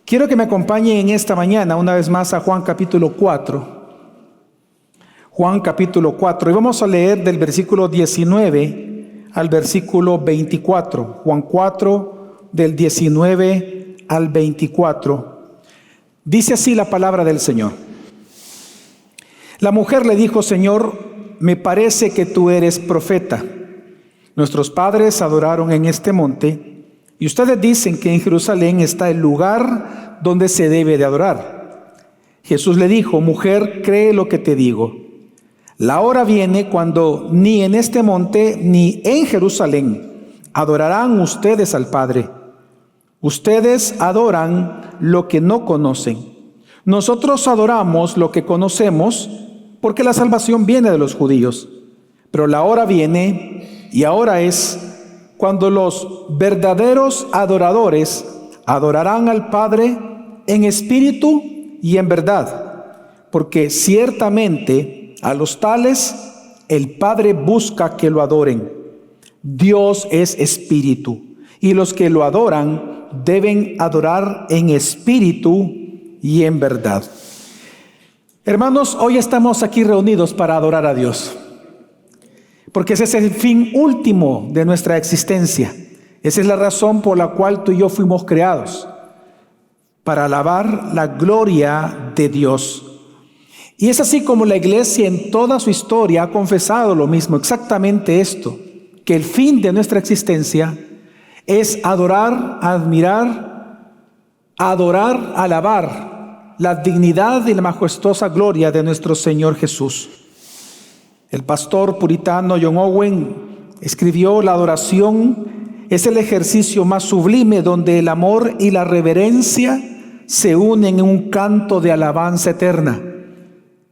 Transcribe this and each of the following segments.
Quiero que me acompañen en esta mañana una vez más a Juan capítulo 4. Juan capítulo 4. Y vamos a leer del versículo 19 al versículo 24. Juan 4, del 19 al 24. Dice así la palabra del Señor. La mujer le dijo: Señor, me parece que tú eres profeta. Nuestros padres adoraron en este monte, y ustedes dicen que en Jerusalén está el lugar donde se debe de adorar. Jesús le dijo: Mujer, cree lo que te digo. La hora viene cuando ni en este monte ni en Jerusalén adorarán ustedes al Padre. Ustedes adoran lo que no conocen. Nosotros adoramos lo que conocemos, porque la salvación viene de los judíos. Pero la hora viene, y ahora es, cuando los verdaderos adoradores adorarán al Padre en espíritu y en verdad, porque ciertamente a los tales el Padre busca que lo adoren. Dios es espíritu, y los que lo adoran deben adorar en espíritu y en verdad. Hermanos, hoy estamos aquí reunidos para adorar a Dios, porque ese es el fin último de nuestra existencia. Esa es la razón por la cual tú y yo fuimos creados, para alabar la gloria de Dios. Y es así como la iglesia en toda su historia ha confesado lo mismo, exactamente esto, que el fin de nuestra existencia es adorar, admirar, adorar, alabar la dignidad y la majestuosa gloria de nuestro Señor Jesús. El pastor puritano John Owen escribió: la adoración es el ejercicio más sublime donde el amor y la reverencia se unen en un canto de alabanza eterna.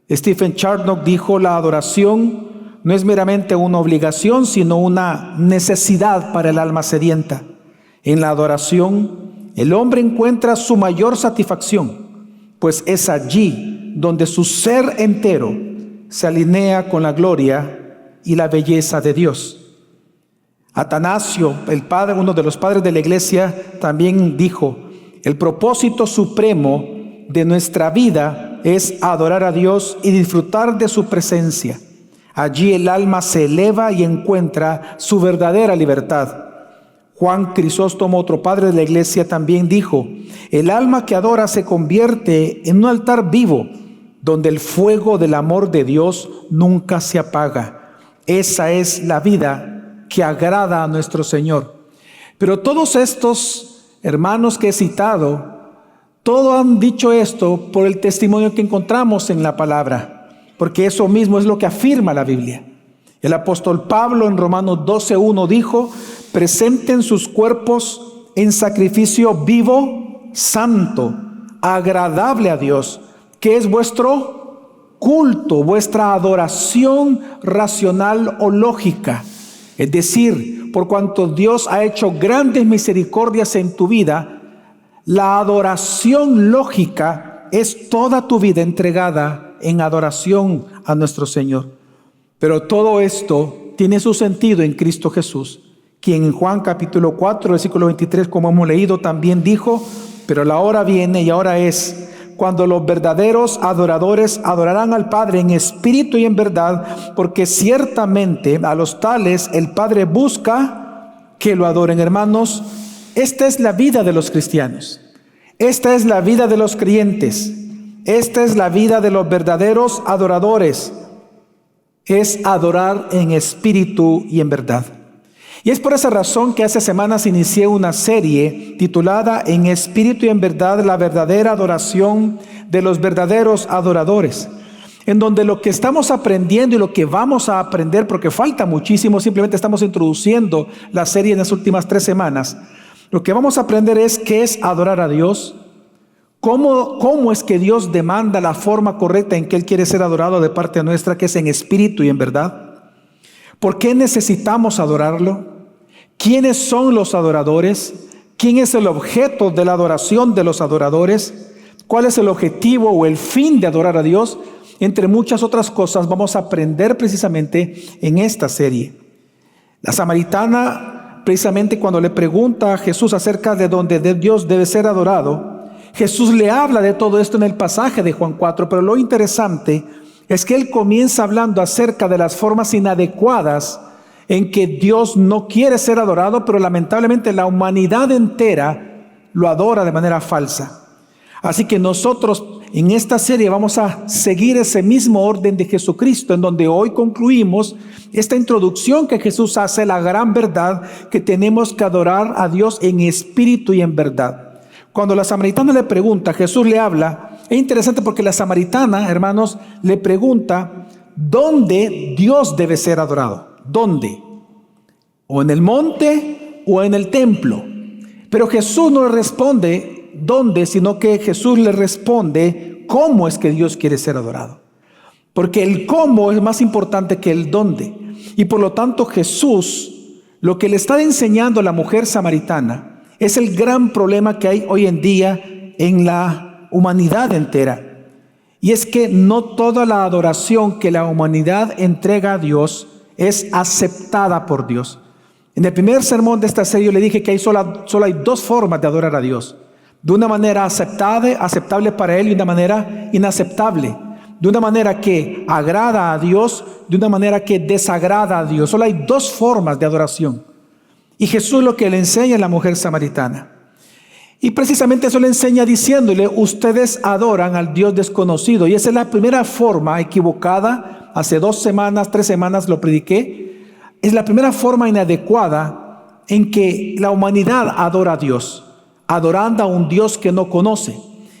Stephen Charnock dijo: la adoración no es meramente una obligación, sino una necesidad para el alma sedienta. En la adoración, el hombre encuentra su mayor satisfacción, pues es allí donde su ser entero se alinea con la gloria y la belleza de Dios. Atanasio, el padre, uno de los padres de la iglesia, también dijo: el propósito supremo de nuestra vida es adorar a Dios y disfrutar de su presencia. Allí el alma se eleva y encuentra su verdadera libertad. Juan Crisóstomo, otro padre de la iglesia, también dijo: el alma que adora se convierte en un altar vivo, donde el fuego del amor de Dios nunca se apaga. Esa es la vida que agrada a nuestro Señor. Pero todos estos hermanos que he citado, todos han dicho esto por el testimonio que encontramos en la palabra, porque eso mismo es lo que afirma la Biblia. El apóstol Pablo en Romanos 12:1 dijo: presenten sus cuerpos en sacrificio vivo, santo, agradable a Dios, que es vuestro culto, vuestra adoración racional o lógica. Es decir, por cuanto Dios ha hecho grandes misericordias en tu vida, la adoración lógica es toda tu vida entregada en adoración a nuestro Señor. Pero todo esto tiene su sentido en Cristo Jesús, quien en Juan capítulo 4, versículo 23, como hemos leído, también dijo: pero la hora viene y ahora es, cuando los verdaderos adoradores adorarán al Padre en espíritu y en verdad, porque ciertamente a los tales el Padre busca que lo adoren. Hermanos, esta es la vida de los cristianos. Esta es la vida de los creyentes. Esta es la vida de los verdaderos adoradores. Es adorar en espíritu y en verdad. Y es por esa razón que hace semanas inicié una serie titulada En espíritu y en verdad, la verdadera adoración de los verdaderos adoradores, en donde lo que estamos aprendiendo y lo que vamos a aprender, porque falta muchísimo, simplemente estamos introduciendo la serie en las últimas 3 semanas. Lo que vamos a aprender es qué es adorar a Dios, cómo es que Dios demanda la forma correcta en que Él quiere ser adorado de parte nuestra, que es en espíritu y en verdad. ¿Por qué necesitamos adorarlo? ¿Quiénes son los adoradores? ¿Quién es el objeto de la adoración de los adoradores? ¿Cuál es el objetivo o el fin de adorar a Dios? Entre muchas otras cosas vamos a aprender precisamente en esta serie. La samaritana, precisamente cuando le pregunta a Jesús acerca de dónde Dios debe ser adorado, Jesús le habla de todo esto en el pasaje de Juan 4, pero lo interesante es que él comienza hablando acerca de las formas inadecuadas en que Dios no quiere ser adorado, pero lamentablemente la humanidad entera lo adora de manera falsa. Así que nosotros en esta serie vamos a seguir ese mismo orden de Jesucristo, en donde hoy concluimos esta introducción que Jesús hace, la gran verdad que tenemos que adorar a Dios en espíritu y en verdad. Cuando la samaritana le pregunta, Jesús le habla, es interesante porque la samaritana, hermanos, le pregunta, ¿dónde Dios debe ser adorado? ¿Dónde? ¿O en el monte o en el templo? Pero Jesús no le responde dónde, sino que Jesús le responde cómo es que Dios quiere ser adorado. Porque el cómo es más importante que el dónde. Y por lo tanto Jesús, lo que le está enseñando a la mujer samaritana, es el gran problema que hay hoy en día en la humanidad entera. Y es que no toda la adoración que la humanidad entrega a Dios es aceptada por Dios. En el primer sermón de esta serie yo le dije que solo hay dos formas de adorar a Dios. De una manera aceptable para Él y de una manera inaceptable. De una manera que agrada a Dios, de una manera que desagrada a Dios. Solo hay dos formas de adoración. Y Jesús lo que le enseña a la mujer samaritana. Y precisamente eso le enseña diciéndole, ustedes adoran al Dios desconocido. Y esa es la primera forma equivocada. Hace 2 semanas, 3 semanas lo prediqué. Es la primera forma inadecuada en que la humanidad adora a Dios, adorando a un Dios que no conoce.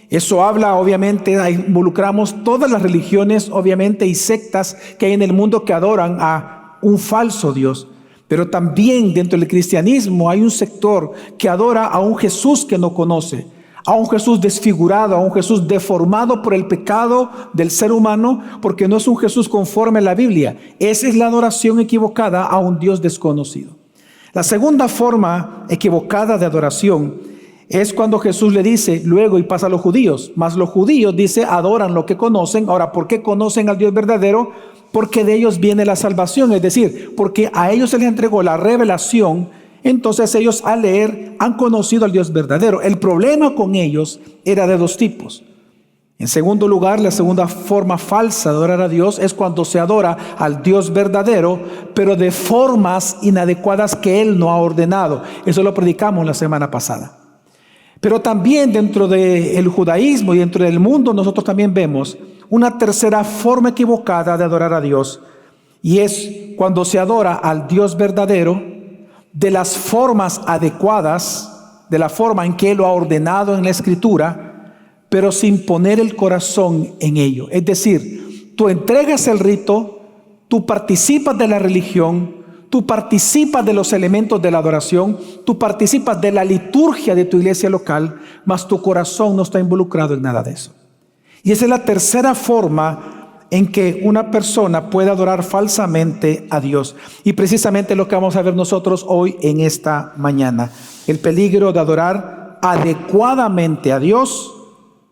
Eso habla, obviamente, involucramos todas las religiones, obviamente, y sectas que hay en el mundo que adoran a un falso Dios. Pero también dentro del cristianismo hay un sector que adora a un Jesús que no conoce, a un Jesús desfigurado, a un Jesús deformado por el pecado del ser humano, porque no es un Jesús conforme a la Biblia. Esa es la adoración equivocada a un Dios desconocido. La segunda forma equivocada de adoración es cuando Jesús le dice, luego y pasa a los judíos, mas los judíos, dice, adoran lo que conocen. Ahora, ¿por qué conocen al Dios verdadero? Porque de ellos viene la salvación, es decir, porque a ellos se les entregó la revelación. Entonces ellos al leer han conocido al Dios verdadero. El problema con ellos era de 2 tipos. En segundo lugar, la segunda forma falsa de adorar a Dios es cuando se adora al Dios verdadero, pero de formas inadecuadas que Él no ha ordenado. Eso lo predicamos la semana pasada. Pero también dentro del judaísmo y dentro del mundo nosotros también vemos una tercera forma equivocada de adorar a Dios. Y es cuando se adora al Dios verdadero de las formas adecuadas, de la forma en que Él lo ha ordenado en la Escritura, pero sin poner el corazón en ello. Es decir, tú entregas el rito, tú participas de la religión, tú participas de los elementos de la adoración, tú participas de la liturgia de tu iglesia local, mas tu corazón no está involucrado en nada de eso. Y esa es la tercera forma en que una persona puede adorar falsamente a Dios. Y precisamente lo que vamos a ver nosotros hoy en esta mañana. El peligro de adorar adecuadamente a Dios,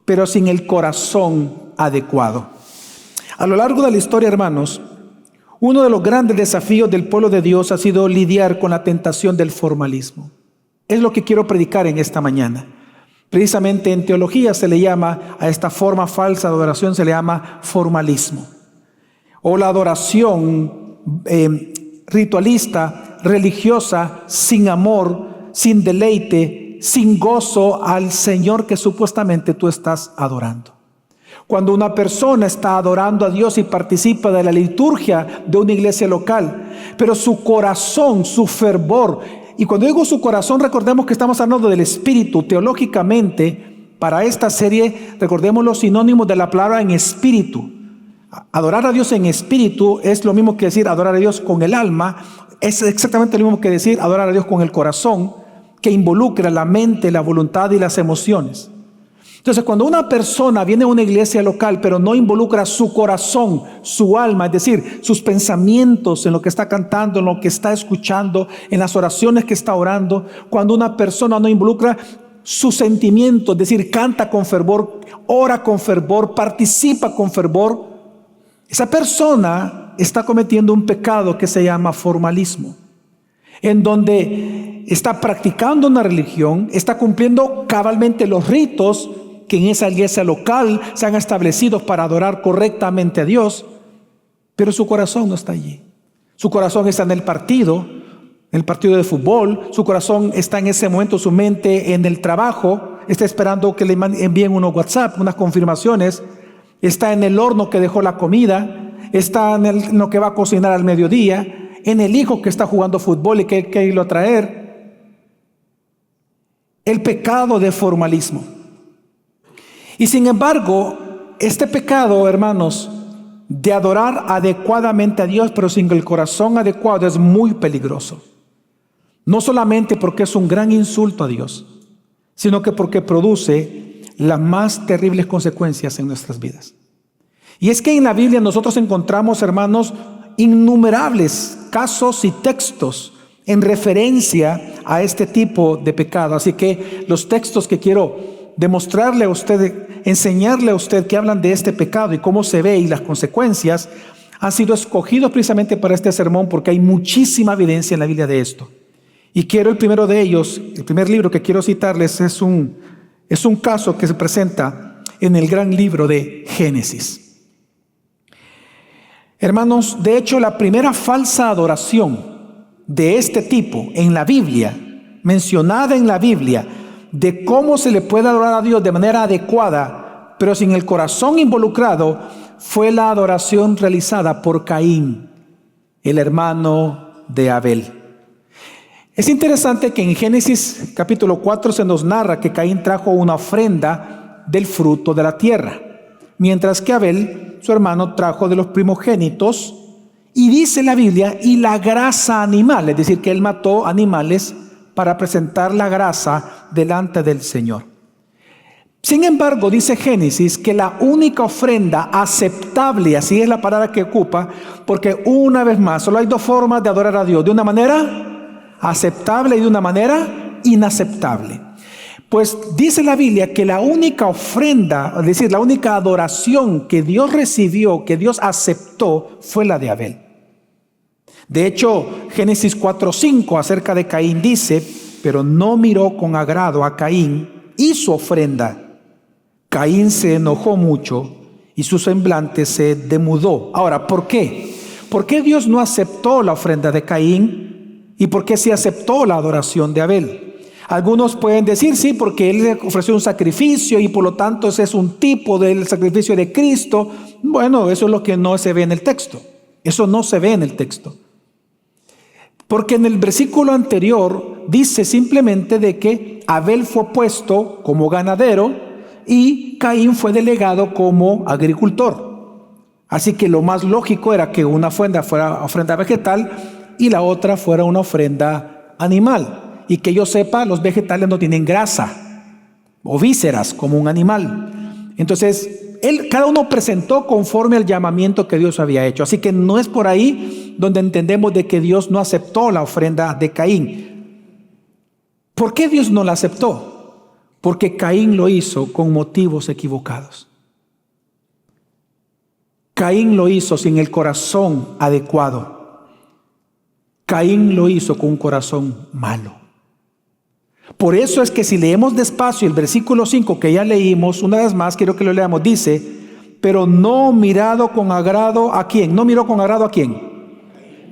pero sin el corazón adecuado. A lo largo de la historia, hermanos, uno de los grandes desafíos del pueblo de Dios ha sido lidiar con la tentación del formalismo. Es lo que quiero predicar en esta mañana. Precisamente en teología se le llama a esta forma falsa de adoración, se le llama formalismo. O la adoración ritualista, religiosa, sin amor, sin deleite, sin gozo al Señor que supuestamente tú estás adorando. Cuando una persona está adorando a Dios y participa de la liturgia de una iglesia local, pero su corazón, su fervor, y cuando digo su corazón, recordemos que estamos hablando del espíritu. Teológicamente, para esta serie, recordemos los sinónimos de la palabra en espíritu. Adorar a Dios en espíritu es lo mismo que decir adorar a Dios con el alma. Es exactamente lo mismo que decir adorar a Dios con el corazón, que involucra la mente, la voluntad y las emociones. Entonces, cuando una persona viene a una iglesia local, pero no involucra su corazón, su alma, es decir, sus pensamientos en lo que está cantando, en lo que está escuchando, en las oraciones que está orando, cuando una persona no involucra sus sentimientos, es decir, canta con fervor, ora con fervor, participa con fervor, esa persona está cometiendo un pecado que se llama formalismo, en donde está practicando una religión, está cumpliendo cabalmente los ritos, que en esa iglesia local se han establecido para adorar correctamente a Dios, pero su corazón no está allí. Su corazón está en el partido de fútbol. Su corazón está en ese momento, su mente en el trabajo. Está esperando que le envíen unos WhatsApp, unas confirmaciones. Está en el horno que dejó la comida. Está en lo que va a cocinar al mediodía. En el hijo que está jugando fútbol y que hay que irlo a traer. El pecado de formalismo. Y sin embargo, este pecado, hermanos, de adorar adecuadamente a Dios, pero sin el corazón adecuado, es muy peligroso. No solamente porque es un gran insulto a Dios, sino que porque produce las más terribles consecuencias en nuestras vidas. Y es que en la Biblia nosotros encontramos, hermanos, innumerables casos y textos en referencia a este tipo de pecado. Así que los textos que quiero demostrarle a usted, enseñarle a usted que hablan de este pecado y cómo se ve y las consecuencias, han sido escogidos precisamente para este sermón porque hay muchísima evidencia en la Biblia de esto. Y quiero el primero de ellos, el primer libro que quiero citarles es un caso que se presenta en el gran libro de Génesis. Hermanos, de hecho la primera falsa adoración de este tipo en la Biblia, mencionada en la Biblia, de cómo se le puede adorar a Dios de manera adecuada, pero sin el corazón involucrado, fue la adoración realizada por Caín, el hermano de Abel. Es interesante que en Génesis capítulo 4 se nos narra que Caín trajo una ofrenda del fruto de la tierra, mientras que Abel, su hermano, trajo de los primogénitos. Y dice la Biblia, y la grasa animal, es decir, que él mató animales para presentar la grasa delante del Señor. Sin embargo, dice Génesis que la única ofrenda aceptable, así es la palabra que ocupa, porque una vez más, solo hay dos formas de adorar a Dios, de una manera aceptable y de una manera inaceptable. Pues dice la Biblia que la única ofrenda, es decir, la única adoración que Dios recibió, que Dios aceptó, fue la de Abel. De hecho, Génesis 4:5 acerca de Caín dice, pero no miró con agrado a Caín y su ofrenda. Caín se enojó mucho y su semblante se demudó. Ahora, ¿por qué? ¿Por qué Dios no aceptó la ofrenda de Caín? ¿Y por qué sí aceptó la adoración de Abel? Algunos pueden decir, sí, porque él le ofreció un sacrificio y por lo tanto ese es un tipo del sacrificio de Cristo. Bueno, eso es lo que no se ve en el texto. Eso no se ve en el texto. Porque en el versículo anterior dice simplemente de que Abel fue puesto como ganadero y Caín fue delegado como agricultor. Así que lo más lógico era que una ofrenda fuera ofrenda vegetal y la otra fuera una ofrenda animal. Y que yo sepa, los vegetales no tienen grasa o vísceras como un animal. Entonces, cada uno presentó conforme al llamamiento que Dios había hecho. Así que no es por ahí donde entendemos de que Dios no aceptó la ofrenda de Caín. ¿Por qué Dios no la aceptó? Porque Caín lo hizo con motivos equivocados. Caín lo hizo sin el corazón adecuado. Caín lo hizo con un corazón malo. Por eso es que si leemos despacio el versículo 5 que ya leímos, una vez más quiero que lo leamos, dice, pero no mirado con agrado a quién. ¿No miró con agrado a quién?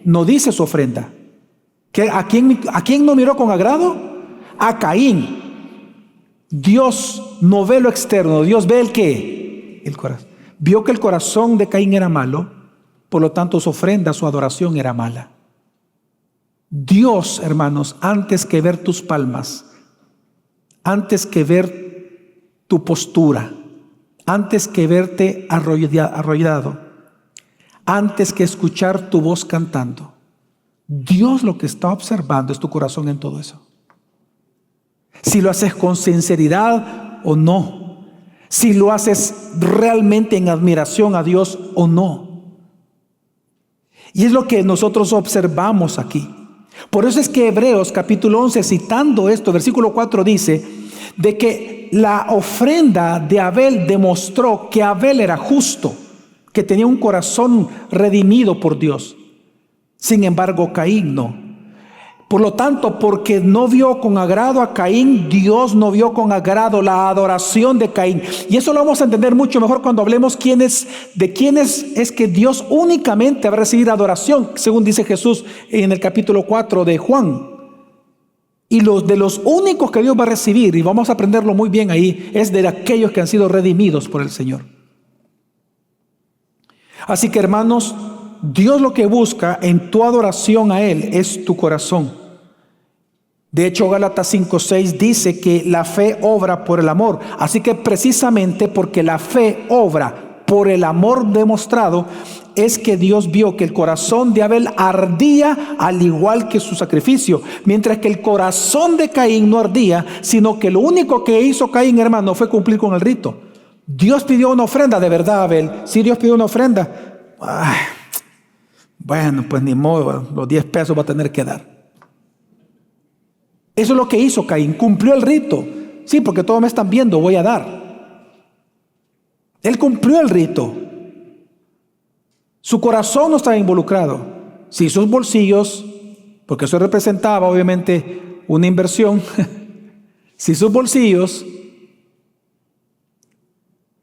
No dice su ofrenda. ¿A quién no miró con agrado? A Caín. Dios no ve lo externo, Dios ve el ¿qué? El corazón. Vio que el corazón de Caín era malo, por lo tanto su ofrenda, su adoración era mala. Dios, hermanos, antes que ver tus palmas, antes que ver tu postura, antes que verte arrodillado, antes que escuchar tu voz cantando, Dios lo que está observando es tu corazón en todo eso. Si lo haces con sinceridad o no, si lo haces realmente en admiración a Dios o no. Y es lo que nosotros observamos aquí. Por eso es que Hebreos capítulo 11, citando esto, versículo 4 dice, de que la ofrenda de Abel demostró que Abel era justo, que tenía un corazón redimido por Dios. Sin embargo, Caín no. Por lo tanto, porque no vio con agrado a Caín, Dios no vio con agrado la adoración de Caín. Y eso lo vamos a entender mucho mejor cuando hablemos de quiénes es que Dios únicamente va a recibir adoración, según dice Jesús en el capítulo 4 de Juan. Y de los únicos que Dios va a recibir, y vamos a aprenderlo muy bien ahí, es de aquellos que han sido redimidos por el Señor. Así que, hermanos, Dios lo que busca en tu adoración a Él es tu corazón. De hecho, Gálatas 5:6 dice que la fe obra por el amor. Así que precisamente porque la fe obra por el amor demostrado, es que Dios vio que el corazón de Abel ardía al igual que su sacrificio, mientras que el corazón de Caín no ardía, sino que lo único que hizo Caín, hermano, fue cumplir con el rito. Dios pidió una ofrenda, de verdad, Abel. Sí, Dios pidió una ofrenda. Bueno, pues ni modo, los 10 pesos va a tener que dar. Eso es lo que hizo Caín, cumplió el rito. Sí, porque todos me están viendo, voy a dar. Él cumplió el rito. Su corazón no estaba involucrado. Sí, sus bolsillos, porque eso representaba obviamente una inversión. Sí, sus bolsillos,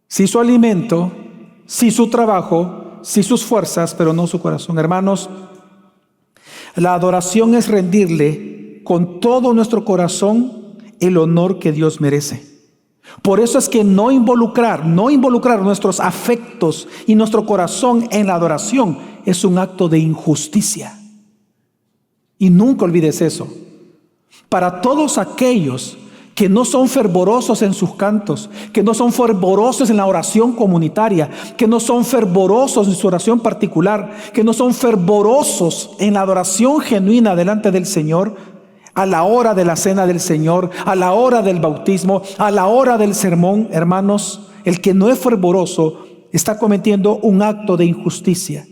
sí, su alimento, sí, su trabajo, sí, sus fuerzas, pero no su corazón. Hermanos, la adoración es rendirle con todo nuestro corazón el honor que Dios merece. Por eso es que no involucrar nuestros afectos y nuestro corazón en la adoración es un acto de injusticia. Y nunca olvides eso. Para todos aquellos que no son fervorosos en sus cantos, que no son fervorosos en la oración comunitaria, que no son fervorosos en su oración particular, que no son fervorosos en la adoración genuina delante del Señor, a la hora de la cena del Señor, a la hora del bautismo, a la hora del sermón, hermanos, el que no es fervoroso está cometiendo un acto de injusticia.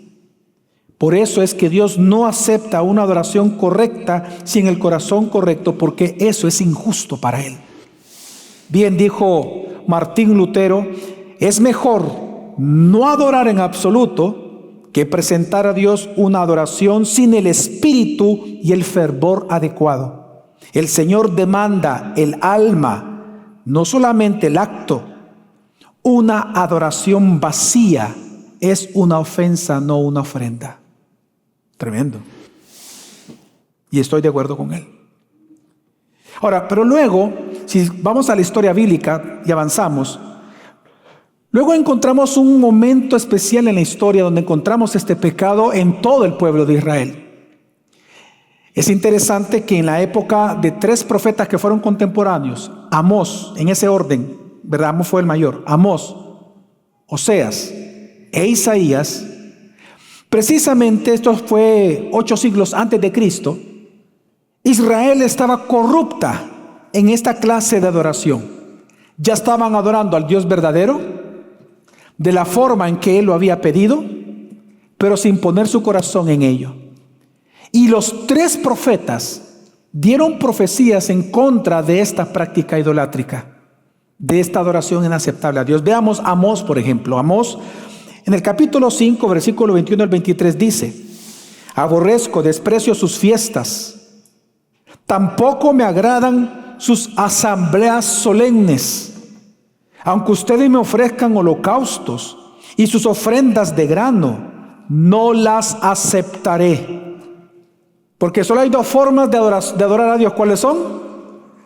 Por eso es que Dios no acepta una adoración correcta sin el corazón correcto, porque eso es injusto para Él. Bien dijo Martín Lutero, es mejor no adorar en absoluto que presentar a Dios una adoración sin el espíritu y el fervor adecuado. El Señor demanda el alma, no solamente el acto. Una adoración vacía es una ofensa, no una ofrenda. Tremendo. Y estoy de acuerdo con él. Ahora, pero luego, si vamos a la historia bíblica y avanzamos, luego encontramos un momento especial en la historia donde encontramos este pecado en todo el pueblo de Israel. Es interesante que en la época de 3 profetas que fueron contemporáneos, Amós, en ese orden, ¿verdad? Amós fue el mayor, Amós, Oseas e Isaías, precisamente esto fue 8 siglos antes de Cristo, Israel estaba corrupta en esta clase de adoración. Ya estaban adorando al Dios verdadero, de la forma en que Él lo había pedido, pero sin poner su corazón en ello. Y los 3 profetas dieron profecías en contra de esta práctica idolátrica, de esta adoración inaceptable a Dios. Veamos Amós, por ejemplo. Amós, en el capítulo 5, versículo 21 al 23 dice: aborrezco, desprecio sus fiestas, tampoco me agradan sus asambleas solemnes. Aunque ustedes me ofrezcan holocaustos y sus ofrendas de grano, no las aceptaré. Porque solo hay 2 formas de adorar a Dios. ¿Cuáles son?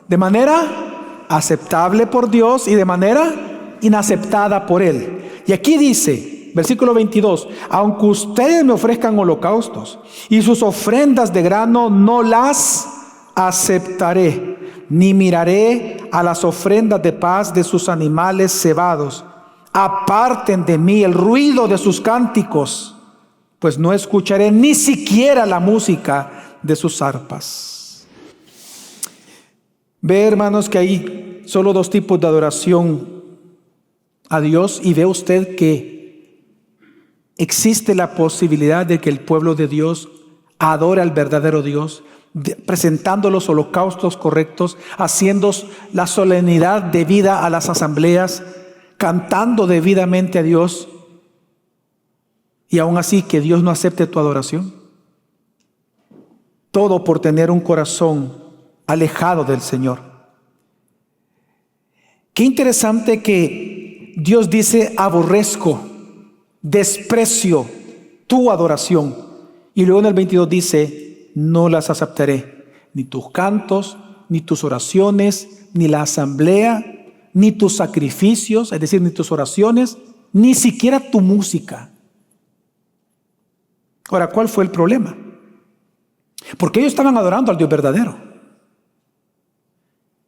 De manera aceptable por Dios y de manera inaceptada por Él. Y aquí dice, versículo 22, aunque ustedes me ofrezcan holocaustos y sus ofrendas de grano, no las aceptaré, ni miraré a las ofrendas de paz de sus animales cebados. Aparten de mí el ruido de sus cánticos, pues no escucharé ni siquiera la música de sus arpas. Ve, hermanos, que hay solo 2 tipos de adoración a Dios, y ve usted que existe la posibilidad de que el pueblo de Dios adore al verdadero Dios, presentando los holocaustos correctos, haciendo la solemnidad debida a las asambleas, cantando debidamente a Dios, y aún así que Dios no acepte tu adoración. Todo por tener un corazón alejado del Señor. Qué interesante que Dios dice: aborrezco, desprecio tu adoración. Y luego en el 22 dice: no las aceptaré, ni tus cantos, ni tus oraciones, ni la asamblea, ni tus sacrificios, es decir, ni tus oraciones, ni siquiera tu música. Ahora, ¿cuál fue el problema? Porque ellos estaban adorando al Dios verdadero.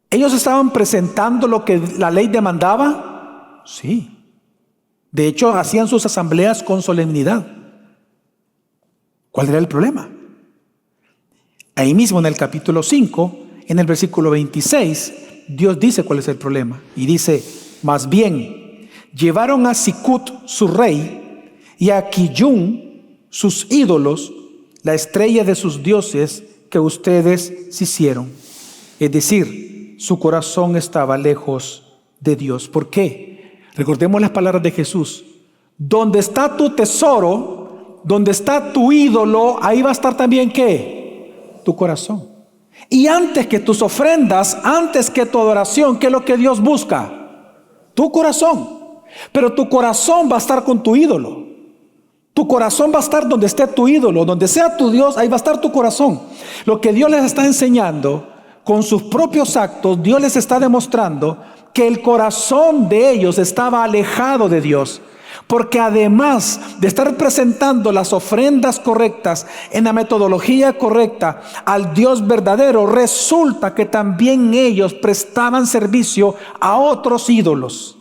¿Ellos estaban presentando lo que la ley demandaba? Sí. De hecho, hacían sus asambleas con solemnidad. ¿Cuál era el problema? Ahí mismo en el capítulo 5, en el versículo 26, Dios dice cuál es el problema. Y dice: más bien, llevaron a Sicut su rey y a Quillún sus ídolos, la estrella de sus dioses que ustedes se hicieron. Es decir, su corazón estaba lejos de Dios. ¿Por qué? Recordemos las palabras de Jesús: donde está tu tesoro, donde está tu ídolo, ahí va a estar también ¿qué? Tu corazón. Y antes que tus ofrendas, antes que tu adoración, ¿qué es lo que Dios busca? Tu corazón. Pero tu corazón va a estar con tu ídolo. Tu corazón va a estar donde esté tu ídolo, donde sea tu Dios, ahí va a estar tu corazón. Lo que Dios les está enseñando con sus propios actos, Dios les está demostrando que el corazón de ellos estaba alejado de Dios. Porque además de estar presentando las ofrendas correctas en la metodología correcta al Dios verdadero, resulta que también ellos prestaban servicio a otros ídolos.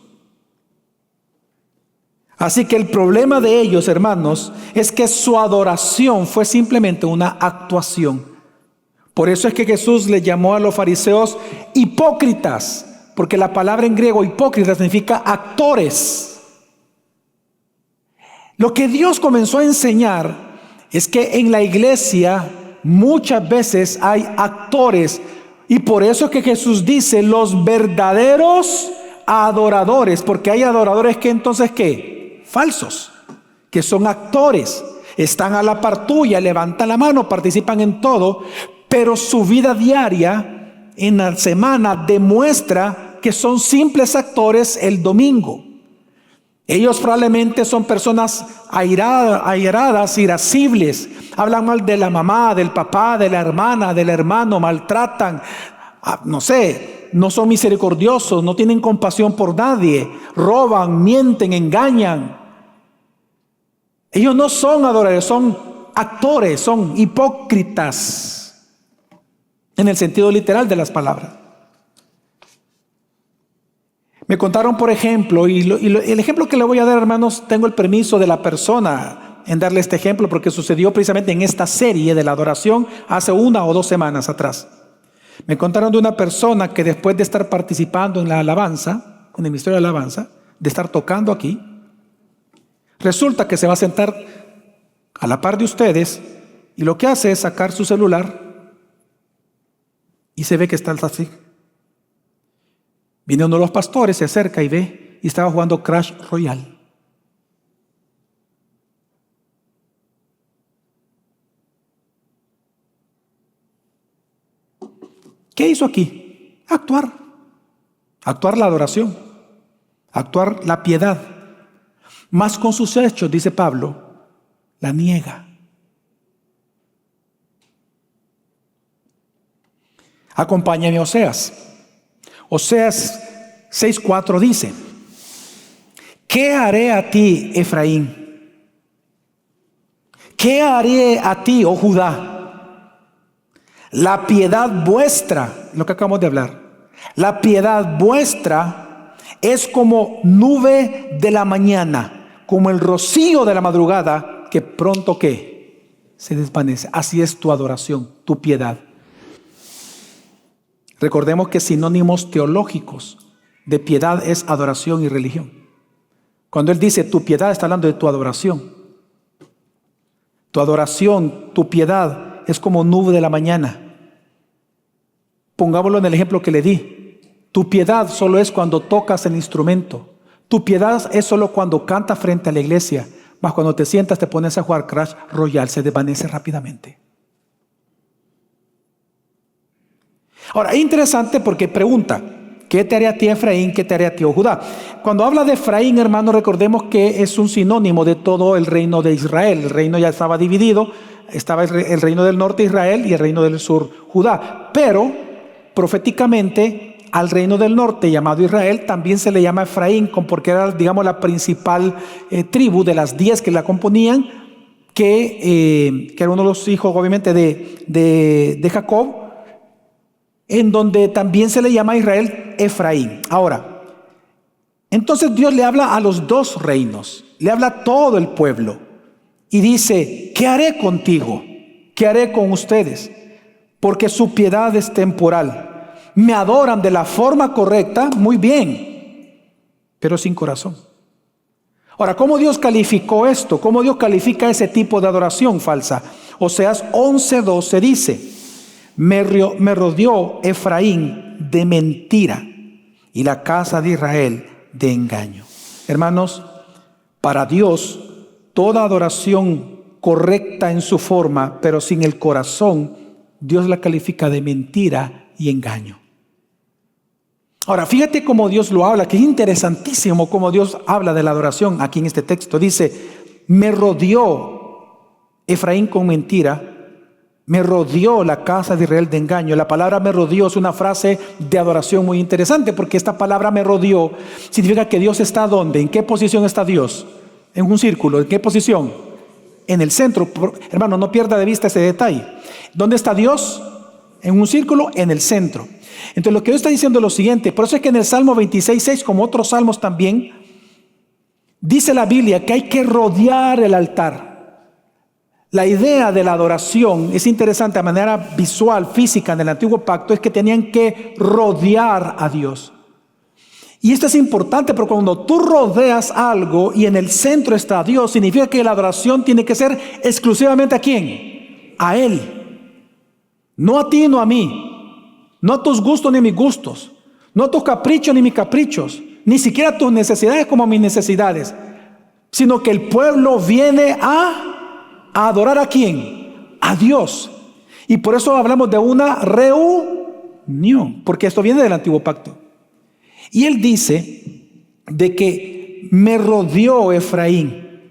Así que el problema de ellos, hermanos, es que su adoración fue simplemente una actuación. Por eso es que Jesús le llamó a los fariseos hipócritas, porque la palabra en griego hipócrita significa actores. Lo que Dios comenzó a enseñar es que en la iglesia muchas veces hay actores, y por eso es que Jesús dice los verdaderos adoradores, porque hay adoradores que entonces ¿qué? Falsos, que son actores, están a la par tuya, levantan la mano, participan en todo, pero su vida diaria en la semana demuestra que son simples actores el domingo. Ellos probablemente son personas airadas, irascibles, hablan mal de la mamá, del papá, de la hermana, del hermano, maltratan, no sé, no son misericordiosos, no tienen compasión por nadie, roban, mienten, engañan. Ellos no son adoradores, son actores, son hipócritas, en el sentido literal de las palabras. Me contaron, por ejemplo, el ejemplo que le voy a dar, hermanos, tengo el permiso de la persona en darle este ejemplo porque sucedió precisamente en esta serie de la adoración hace 1 o 2 semanas atrás. Me contaron de una persona que después de estar participando en la alabanza, en el ministerio de alabanza, de estar tocando aquí, resulta que se va a sentar a la par de ustedes y lo que hace es sacar su celular y se ve que está así. Viene uno de los pastores, se acerca y ve y estaba jugando Crash Royale. ¿Qué hizo aquí? Actuar la adoración, actuar la piedad. Mas con sus hechos, dice Pablo, la niega. Acompáñame a Oseas. Oseas 6:4 dice: ¿qué haré a ti, Efraín? ¿Qué haré a ti, oh Judá? La piedad vuestra, lo que acabamos de hablar, la piedad vuestra es como nube de la mañana, como el rocío de la madrugada, que pronto ¿qué? Se desvanece. Así es tu adoración, tu piedad. Recordemos que sinónimos teológicos de piedad es adoración y religión. Cuando él dice tu piedad, está hablando de tu adoración. Tu adoración, tu piedad es como nube de la mañana. Pongámoslo en el ejemplo que le di. Tu piedad solo es cuando tocas el instrumento. Tu piedad es solo cuando cantas frente a la iglesia. Mas cuando te sientas, te pones a jugar Crash Royale, se desvanece rápidamente. Ahora, es interesante porque pregunta, ¿qué te haré a ti, Efraín? ¿Qué te haré a ti, oh Judá? Cuando habla de Efraín, hermanos, recordemos que es un sinónimo de todo el reino de Israel. El reino ya estaba dividido, estaba el reino del norte Israel y el reino del sur Judá. Pero, proféticamente, al reino del norte llamado Israel también se le llama Efraín, porque era, digamos, la principal tribu de las 10 que la componían, que era uno de los hijos, obviamente, de Jacob, en donde también se le llama a Israel Efraín. Ahora, entonces Dios le habla a los dos reinos, le habla a todo el pueblo y dice, ¿qué haré contigo? ¿Qué haré con ustedes? Porque su piedad es temporal. Me adoran de la forma correcta, muy bien, pero sin corazón. Ahora, ¿cómo Dios calificó esto? ¿Cómo Dios califica ese tipo de adoración falsa? Oseas 11:12 dice, me rodeó Efraín de mentira y la casa de Israel de engaño. Hermanos, para Dios, toda adoración correcta en su forma, pero sin el corazón, Dios la califica de mentira y engaño. Ahora, fíjate cómo Dios lo habla, que es interesantísimo cómo Dios habla de la adoración aquí en este texto. Dice, me rodeó Efraín con mentira, me rodeó la casa de Israel de engaño. La palabra me rodeó es una frase de adoración muy interesante, porque esta palabra me rodeó significa que Dios está ¿dónde? ¿En qué posición está Dios? En un círculo. ¿En qué posición? En el centro. Hermano, no pierda de vista ese detalle. ¿Dónde está Dios? En un círculo, en el centro. Entonces lo que Dios está diciendo es lo siguiente. Por eso es que en el Salmo 26:6, como otros salmos también, dice la Biblia que hay que rodear el altar. La idea de la adoración es interesante de manera visual, física en el antiguo pacto, es que tenían que rodear a Dios. Y esto es importante porque cuando tú rodeas algo y en el centro está Dios, significa que la adoración tiene que ser exclusivamente ¿a quién? A Él. No a ti, no a mí. No a tus gustos ni a mis gustos. No a tus caprichos ni mis caprichos. Ni siquiera a tus necesidades como a mis necesidades. Sino que el pueblo viene a adorar ¿a quién? A Dios. Y por eso hablamos de una reunión, porque esto viene del antiguo pacto. Y él dice de que me rodeó Efraín.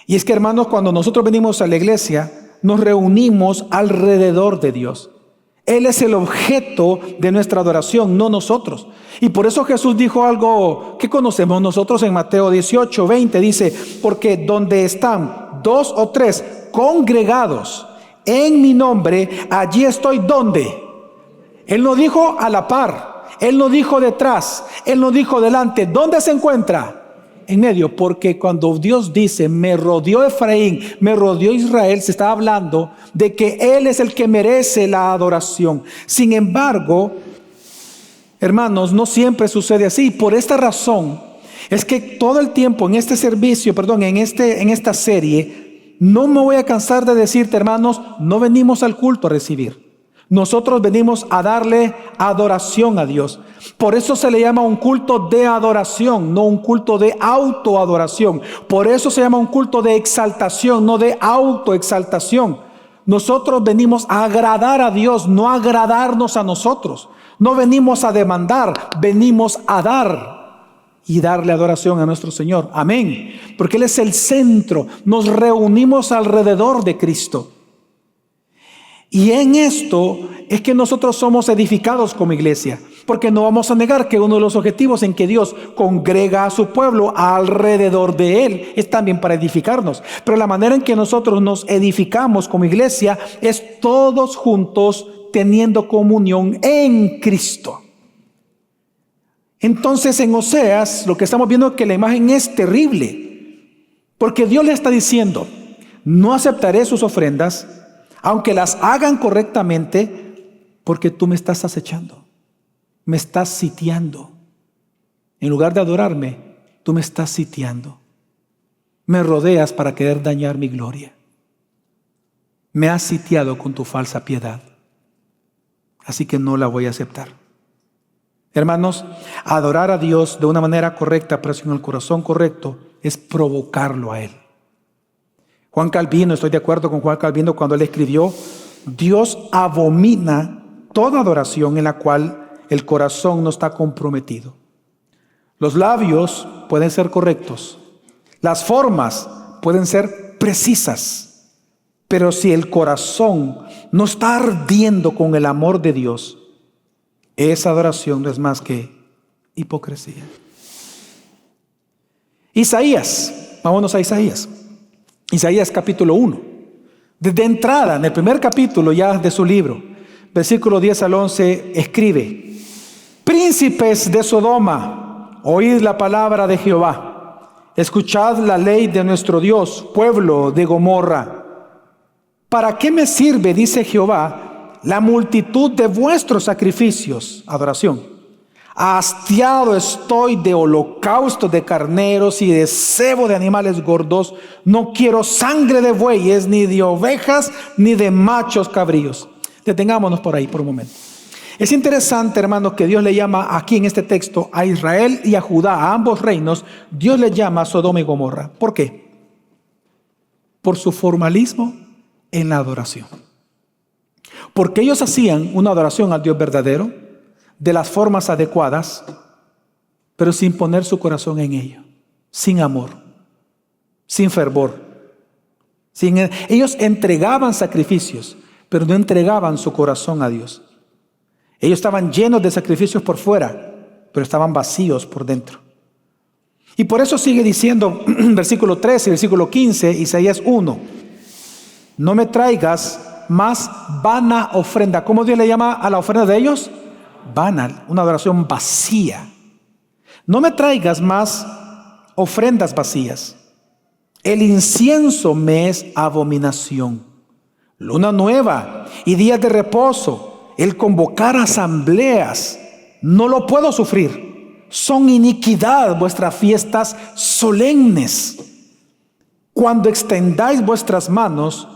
Y es que, hermanos, cuando nosotros venimos a la iglesia, nos reunimos alrededor de Dios. Él es el objeto de nuestra adoración, no nosotros. Y por eso Jesús dijo algo que conocemos nosotros en Mateo 18:20. Dice, porque donde están 2 o 3 congregados en mi nombre, allí estoy. ¿Dónde? Él no dijo a la par, Él no dijo detrás, Él no dijo delante. ¿Dónde se encuentra? En medio, porque cuando Dios dice, me rodeó Efraín, me rodeó Israel, se está hablando de que Él es el que merece la adoración. Sin embargo, hermanos, no siempre sucede así. Por esta razón, es que todo el tiempo en este servicio, en esta serie, no me voy a cansar de decirte, hermanos, no venimos al culto a recibir. Nosotros venimos a darle adoración a Dios. Por eso se le llama un culto de adoración, no un culto de autoadoración. Por eso se llama un culto de exaltación, no de autoexaltación. Nosotros venimos a agradar a Dios, no a agradarnos a nosotros. No venimos a demandar, venimos a dar y darle adoración a nuestro Señor. Amén. Porque Él es el centro. Nos reunimos alrededor de Cristo. Y en esto es que nosotros somos edificados como iglesia, porque no vamos a negar que uno de los objetivos en que Dios congrega a su pueblo alrededor de Él es también para edificarnos. Pero la manera en que nosotros nos edificamos como iglesia es todos juntos teniendo comunión en Cristo. Entonces en Oseas lo que estamos viendo es que la imagen es terrible, porque Dios le está diciendo, no aceptaré sus ofrendas, aunque las hagan correctamente, porque tú me estás acechando, me estás sitiando. En lugar de adorarme, tú me estás sitiando. Me rodeas para querer dañar mi gloria. Me has sitiado con tu falsa piedad. Así que no la voy a aceptar. Hermanos, adorar a Dios de una manera correcta, pero sin el corazón correcto, es provocarlo a Él. Juan Calvino, estoy de acuerdo con Juan Calvino cuando él escribió, Dios abomina toda adoración en la cual el corazón no está comprometido. Los labios pueden ser correctos, las formas pueden ser precisas, pero si el corazón no está ardiendo con el amor de Dios, esa adoración no es más que hipocresía. Isaías, vámonos a Isaías. Isaías capítulo 1. Desde entrada, en el primer capítulo ya de su libro, versículo 10 al 11, escribe: príncipes de Sodoma, oíd la palabra de Jehová. Escuchad la ley de nuestro Dios, pueblo de Gomorra. ¿Para qué me sirve, dice Jehová, la multitud de vuestros sacrificios? Adoración. Hastiado estoy de holocaustos de carneros y de cebo de animales gordos. No quiero sangre de bueyes, ni de ovejas, ni de machos cabríos. Detengámonos por ahí por un momento. Es interesante, hermanos, que Dios le llama aquí en este texto a Israel y a Judá, a ambos reinos, Dios le llama Sodoma y Gomorra. ¿Por qué? Por su formalismo en la adoración. Porque ellos hacían una adoración al Dios verdadero, de las formas adecuadas, pero sin poner su corazón en ello, sin amor, sin fervor. Ellos entregaban sacrificios, pero no entregaban su corazón a Dios. Ellos estaban llenos de sacrificios por fuera, pero estaban vacíos por dentro. Y por eso sigue diciendo, versículo 13, versículo 15, Isaías 1, no me traigas más vana ofrenda. ¿Cómo Dios le llama a la ofrenda de ellos? Vana, una adoración vacía. No me traigas más ofrendas vacías. El incienso me es abominación. Luna nueva y días de reposo, el convocar asambleas, no lo puedo sufrir. Son iniquidad vuestras fiestas solemnes. Cuando extendáis vuestras manos,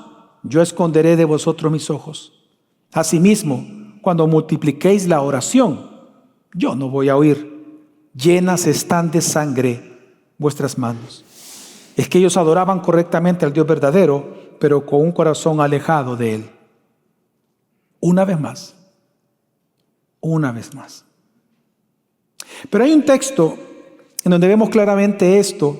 yo esconderé de vosotros mis ojos. Asimismo, cuando multipliquéis la oración, yo no voy a oír. Llenas están de sangre vuestras manos. Es que ellos adoraban correctamente al Dios verdadero, pero con un corazón alejado de Él. Una vez más. Pero hay un texto en donde vemos claramente esto,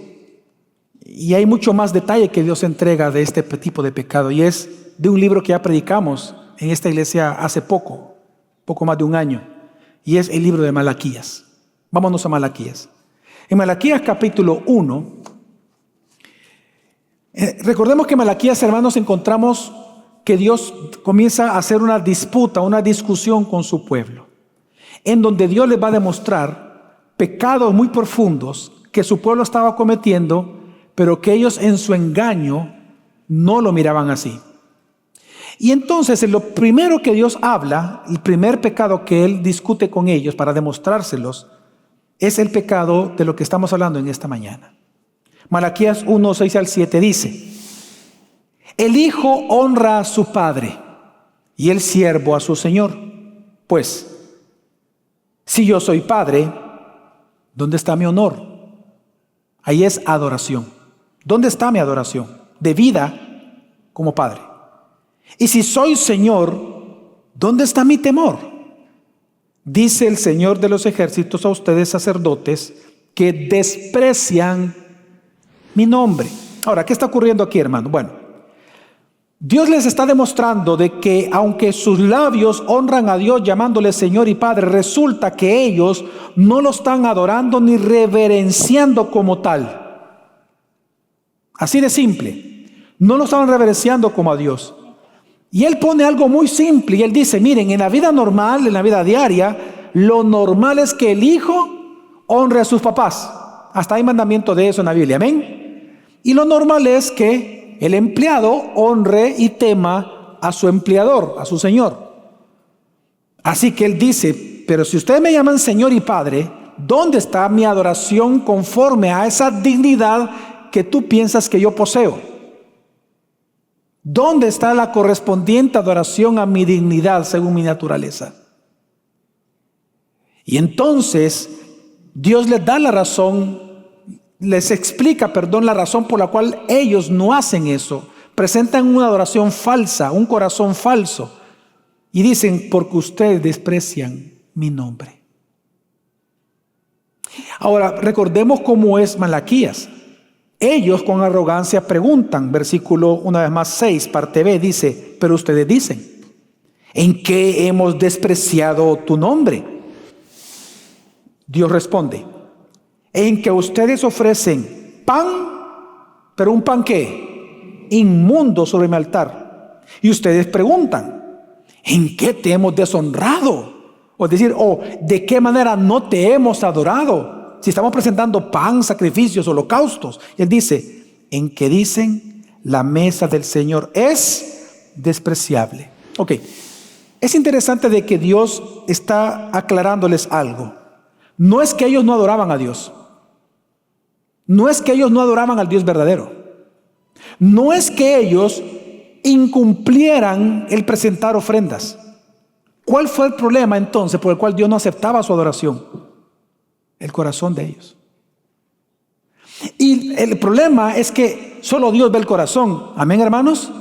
y hay mucho más detalle que Dios entrega de este tipo de pecado, y es de un libro que ya predicamos en esta iglesia hace poco más de un año, y es el libro de Malaquías. Vámonos a Malaquías. En Malaquías capítulo 1, recordemos que en Malaquías, hermanos, encontramos que Dios comienza a hacer una disputa, una discusión con su pueblo, en donde Dios les va a demostrar pecados muy profundos que su pueblo estaba cometiendo, pero que ellos en su engaño no lo miraban así. Y entonces lo primero que Dios habla, el primer pecado que Él discute con ellos para demostrárselos, es el pecado de lo que estamos hablando en esta mañana. Malaquías 1, 6 al 7 dice: el hijo honra a su padre y el siervo a su señor. Pues, si yo soy padre, ¿dónde está mi honor? Ahí es adoración. ¿Dónde está mi adoración? Debida como padre. Y si soy Señor, ¿dónde está mi temor? Dice el Señor de los ejércitos a ustedes, sacerdotes, que desprecian mi nombre. Ahora, ¿qué está ocurriendo aquí, hermano? Bueno, Dios les está demostrando de que aunque sus labios honran a Dios llamándole Señor y Padre, resulta que ellos no lo están adorando ni reverenciando como tal. Así de simple. No lo estaban reverenciando como a Dios. Y Él pone algo muy simple y Él dice, miren, en la vida normal, en la vida diaria, lo normal es que el hijo honre a sus papás. Hasta hay mandamiento de eso en la Biblia, amén. Y lo normal es que el empleado honre y tema a su empleador, a su señor. Así que Él dice, pero si ustedes me llaman Señor y Padre, ¿dónde está mi adoración conforme a esa dignidad que tú piensas que yo poseo? ¿Dónde está la correspondiente adoración a mi dignidad según mi naturaleza? Y entonces Dios les da la razón, les explica, la razón por la cual ellos no hacen eso. Presentan una adoración falsa, un corazón falso. Y dicen, porque ustedes desprecian mi nombre. Ahora, recordemos cómo es Malaquías. Ellos con arrogancia preguntan, versículo una vez más 6, parte B, dice, pero ustedes dicen, ¿en qué hemos despreciado tu nombre? Dios responde, en que ustedes ofrecen pan, pero un pan ¿qué? Inmundo sobre mi altar. Y ustedes preguntan, ¿en qué te hemos deshonrado? O decir, ¿de qué manera no te hemos adorado? Si estamos presentando pan, sacrificios, holocaustos. Y él dice, en que dicen, la mesa del Señor es despreciable. Ok, es interesante de que Dios está aclarándoles algo. No es que ellos no adoraban a Dios. No es que ellos no adoraban al Dios verdadero. No es que ellos incumplieran el presentar ofrendas. ¿Cuál fue el problema entonces por el cual Dios no aceptaba su adoración? El corazón de ellos. Y el problema es que solo Dios ve el corazón. Amén, hermanos.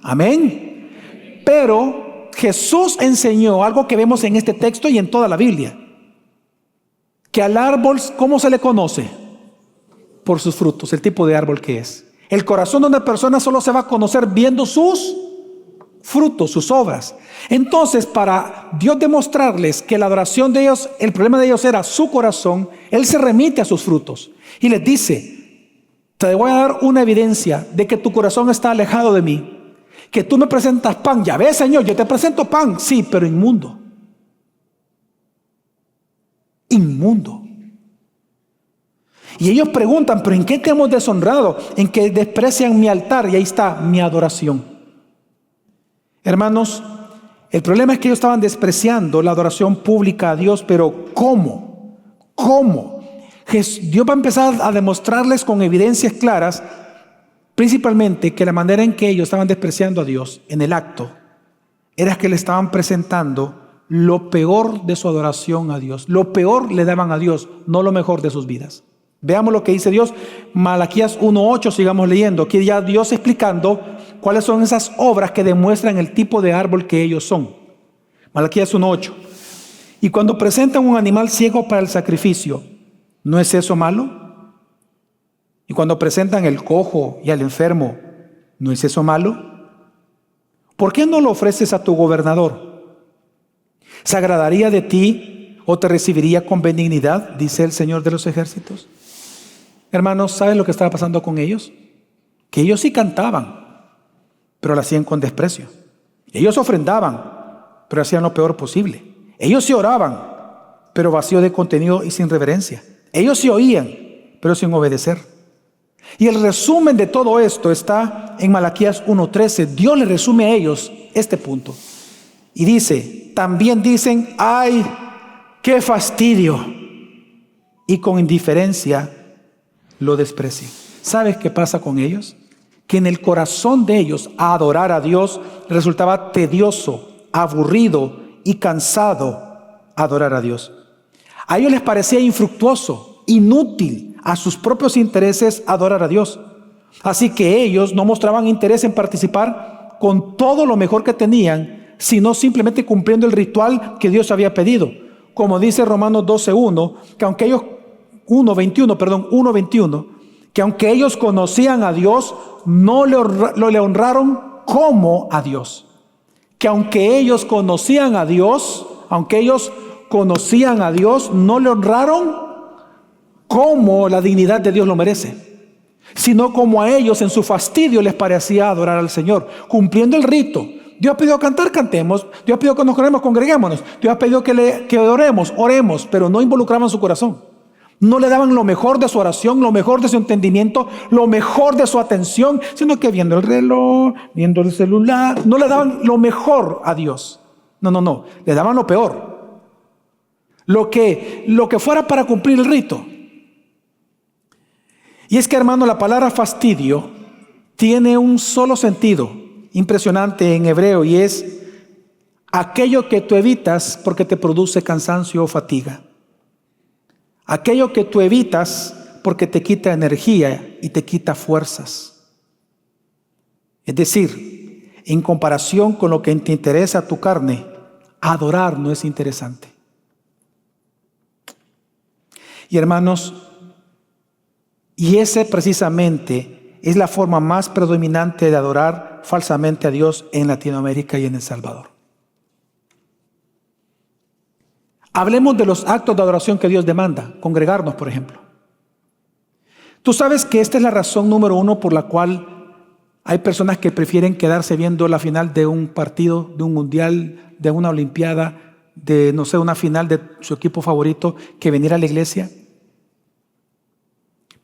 Amén. Pero Jesús enseñó algo que vemos en este texto y en toda la Biblia. Que al árbol, ¿cómo se le conoce? Por sus frutos, el tipo de árbol que es. El corazón de una persona solo se va a conocer viendo sus frutos, sus obras. Entonces, para Dios demostrarles que la adoración de ellos, el problema de ellos era su corazón, Él se remite a sus frutos y les dice, te voy a dar una evidencia de que tu corazón está alejado de mí, que tú me presentas pan. Ya ves, Señor, yo te presento pan, sí, pero inmundo. Inmundo. Y ellos preguntan, ¿pero en qué te hemos deshonrado? En que desprecian mi altar, y ahí está mi adoración. Hermanos, el problema es que ellos estaban despreciando la adoración pública a Dios, pero ¿cómo? ¿Cómo? Dios va a empezar a demostrarles con evidencias claras, principalmente que la manera en que ellos estaban despreciando a Dios en el acto, era que le estaban presentando lo peor de su adoración a Dios. Lo peor le daban a Dios, no lo mejor de sus vidas. Veamos lo que dice Dios, Malaquías 1:8, sigamos leyendo. Aquí ya Dios explicando cuáles son esas obras que demuestran el tipo de árbol que ellos son. Malaquías 1:8. Y cuando presentan un animal ciego para el sacrificio, ¿no es eso malo? Y cuando presentan el cojo y al enfermo, ¿no es eso malo? ¿Por qué no lo ofreces a tu gobernador? ¿Se agradaría de ti o te recibiría con benignidad? Dice el Señor de los ejércitos. Hermanos, ¿saben lo que estaba pasando con ellos? Que ellos sí cantaban, pero lo hacían con desprecio. Ellos ofrendaban, pero hacían lo peor posible. Ellos sí oraban, pero vacío de contenido y sin reverencia. Ellos sí oían, pero sin obedecer. Y el resumen de todo esto está en Malaquías 1:13. Dios le resume a ellos este punto. Y dice, también dicen, ¡ay, qué fastidio! Y con indiferencia lo desprecian. ¿Sabes qué pasa con ellos? Que en el corazón de ellos adorar a Dios resultaba tedioso, aburrido y cansado adorar a Dios. A ellos les parecía infructuoso, inútil a sus propios intereses adorar a Dios. Así que ellos no mostraban interés en participar con todo lo mejor que tenían, sino simplemente cumpliendo el ritual que Dios había pedido. Como dice Romanos 12:1, que aunque ellos 1:21, que aunque ellos conocían a Dios, no le honraron como a Dios. Que aunque ellos conocían a Dios, no le honraron como la dignidad de Dios lo merece, sino como a ellos en su fastidio les parecía adorar al Señor, cumpliendo el rito. Dios ha pedido cantar, cantemos. Dios ha pedido que nos congreguémonos. Dios ha pedido que oremos, pero no involucraban su corazón. No le daban lo mejor de su oración, lo mejor de su entendimiento, lo mejor de su atención, sino que viendo el reloj, viendo el celular, no le daban lo mejor a Dios. No, le daban lo peor. Lo que fuera para cumplir el rito. Y es que, hermano, la palabra fastidio tiene un solo sentido impresionante en hebreo, y es aquello que tú evitas porque te produce cansancio o fatiga. Aquello que tú evitas porque te quita energía y te quita fuerzas. Es decir, en comparación con lo que te interesa a tu carne, Adorar no es interesante. Y hermanos, y ese precisamente es la forma más predominante de adorar falsamente a Dios en Latinoamérica y en El Salvador. Hablemos de los actos de adoración que Dios demanda, congregarnos, por ejemplo. Tú sabes que esta es la razón número uno por la cual hay personas que prefieren quedarse viendo la final de un partido, de un mundial, de una olimpiada, de, no sé, una final de su equipo favorito, que venir a la iglesia.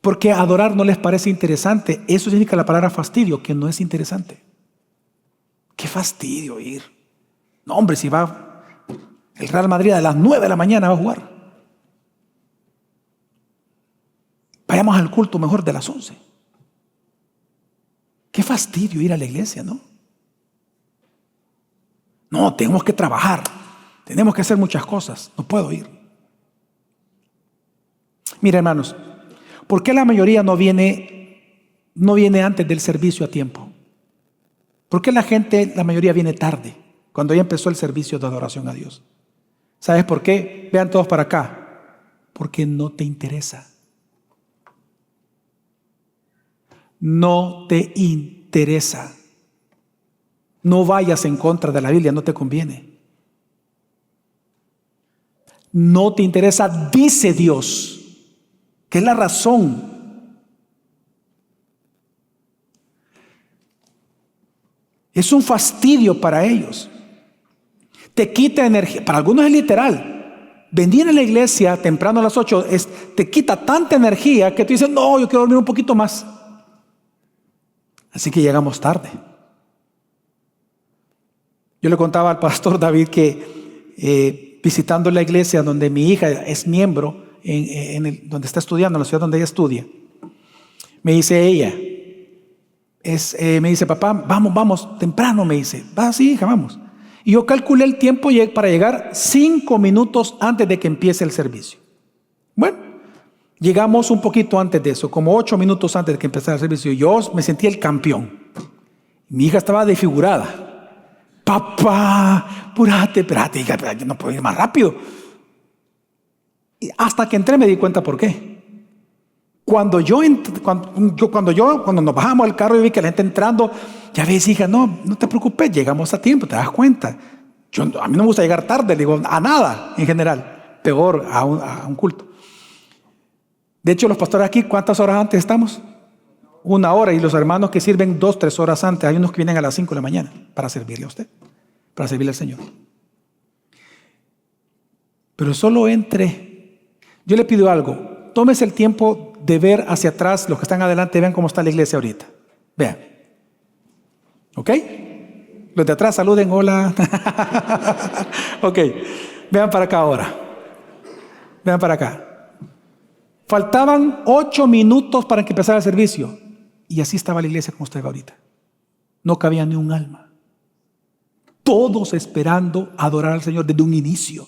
Porque adorar no les parece interesante. Eso significa la palabra fastidio, que no es interesante. Qué fastidio ir. No, hombre, si va el Real Madrid a las 9 de la mañana va a jugar. Vayamos al culto mejor de las 11. Qué fastidio ir a la iglesia, ¿no? No, tenemos que trabajar. Tenemos que hacer muchas cosas. No puedo ir. Mira, hermanos, ¿por qué la mayoría no viene antes del servicio a tiempo? ¿Por qué la mayoría viene tarde, cuando ya empezó el servicio de adoración a Dios? ¿Sabes por qué? Vean todos para acá. Porque no te interesa. No te interesa. No vayas en contra de la Biblia, no te conviene. No te interesa, dice Dios, que es la razón. Es un fastidio para ellos. Te quita energía. Para algunos es literal. Venir a la iglesia temprano a las 8 te quita tanta energía que tú dices, no, yo quiero dormir un poquito más. Así que llegamos tarde. Yo le contaba al pastor David que visitando la iglesia donde mi hija es miembro, donde está estudiando, en la ciudad donde ella estudia, me dice ella, me dice, papá, vamos, temprano, me dice. Va, sí, hija, vamos. Y yo calculé el tiempo para llegar 5 minutos antes de que empiece el servicio. Bueno, llegamos un poquito antes de eso, como 8 minutos antes de que empezara el servicio. Yo me sentí el campeón. Mi hija estaba desfigurada. Papá, espérate, hija, yo no puedo ir más rápido. Y hasta que entré me di cuenta por qué. Cuando nos bajamos al carro y vi que la gente entrando, ya ves, hija, no te preocupes, llegamos a tiempo, te das cuenta. A mí no me gusta llegar tarde, digo, a nada en general, peor a un culto. De hecho, los pastores aquí, ¿cuántas horas antes estamos? 1 hora, y los hermanos que sirven 2, 3 horas antes, hay unos que vienen a las 5 de la mañana para servirle a usted, para servirle al Señor. Pero solo entre. Yo le pido algo, tómese el tiempo de ver hacia atrás, los que están adelante, vean cómo está la iglesia ahorita. Vean. ¿Ok? Los de atrás saluden, hola. Ok, vean para acá ahora. Vean para acá. Faltaban 8 minutos para que empezara el servicio. Y así estaba la iglesia como está ahorita. No cabía ni un alma. Todos esperando adorar al Señor desde un inicio.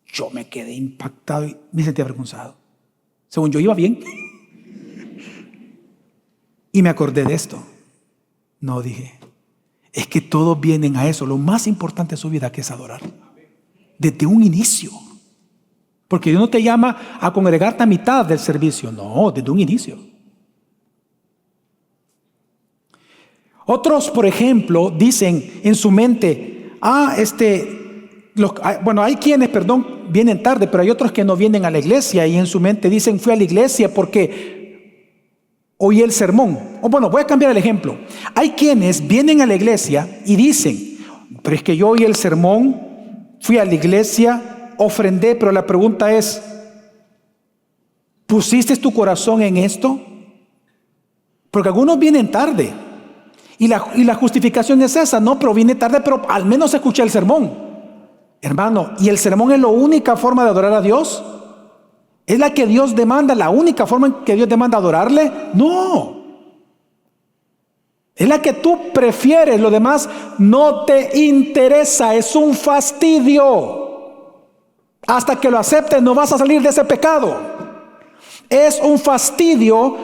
Yo me quedé impactado y me sentí avergonzado. Según yo iba bien. Y me acordé de esto. No, dije, es que todos vienen a eso. Lo más importante de su vida, que es adorar. Desde un inicio. Porque Dios no te llama a congregarte a mitad del servicio. No, desde un inicio. Otros, por ejemplo, dicen en su mente, hay quienes, vienen tarde, pero hay otros que no vienen a la iglesia y en su mente dicen, fui a la iglesia porque oí el sermón. Voy a cambiar el ejemplo. Hay quienes vienen a la iglesia y dicen, pero es que yo oí el sermón, fui a la iglesia, ofrendé, pero la pregunta es, ¿pusiste tu corazón en esto? Porque algunos vienen tarde y la justificación es esa, no, pero vine tarde, pero al menos escuché el sermón. Hermano, ¿y el sermón es la única forma de adorar a Dios? ¿Es la que Dios demanda, la única forma en que Dios demanda adorarle? No. Es la que tú prefieres, lo demás no te interesa, es un fastidio. Hasta que lo aceptes no vas a salir de ese pecado. Es un fastidio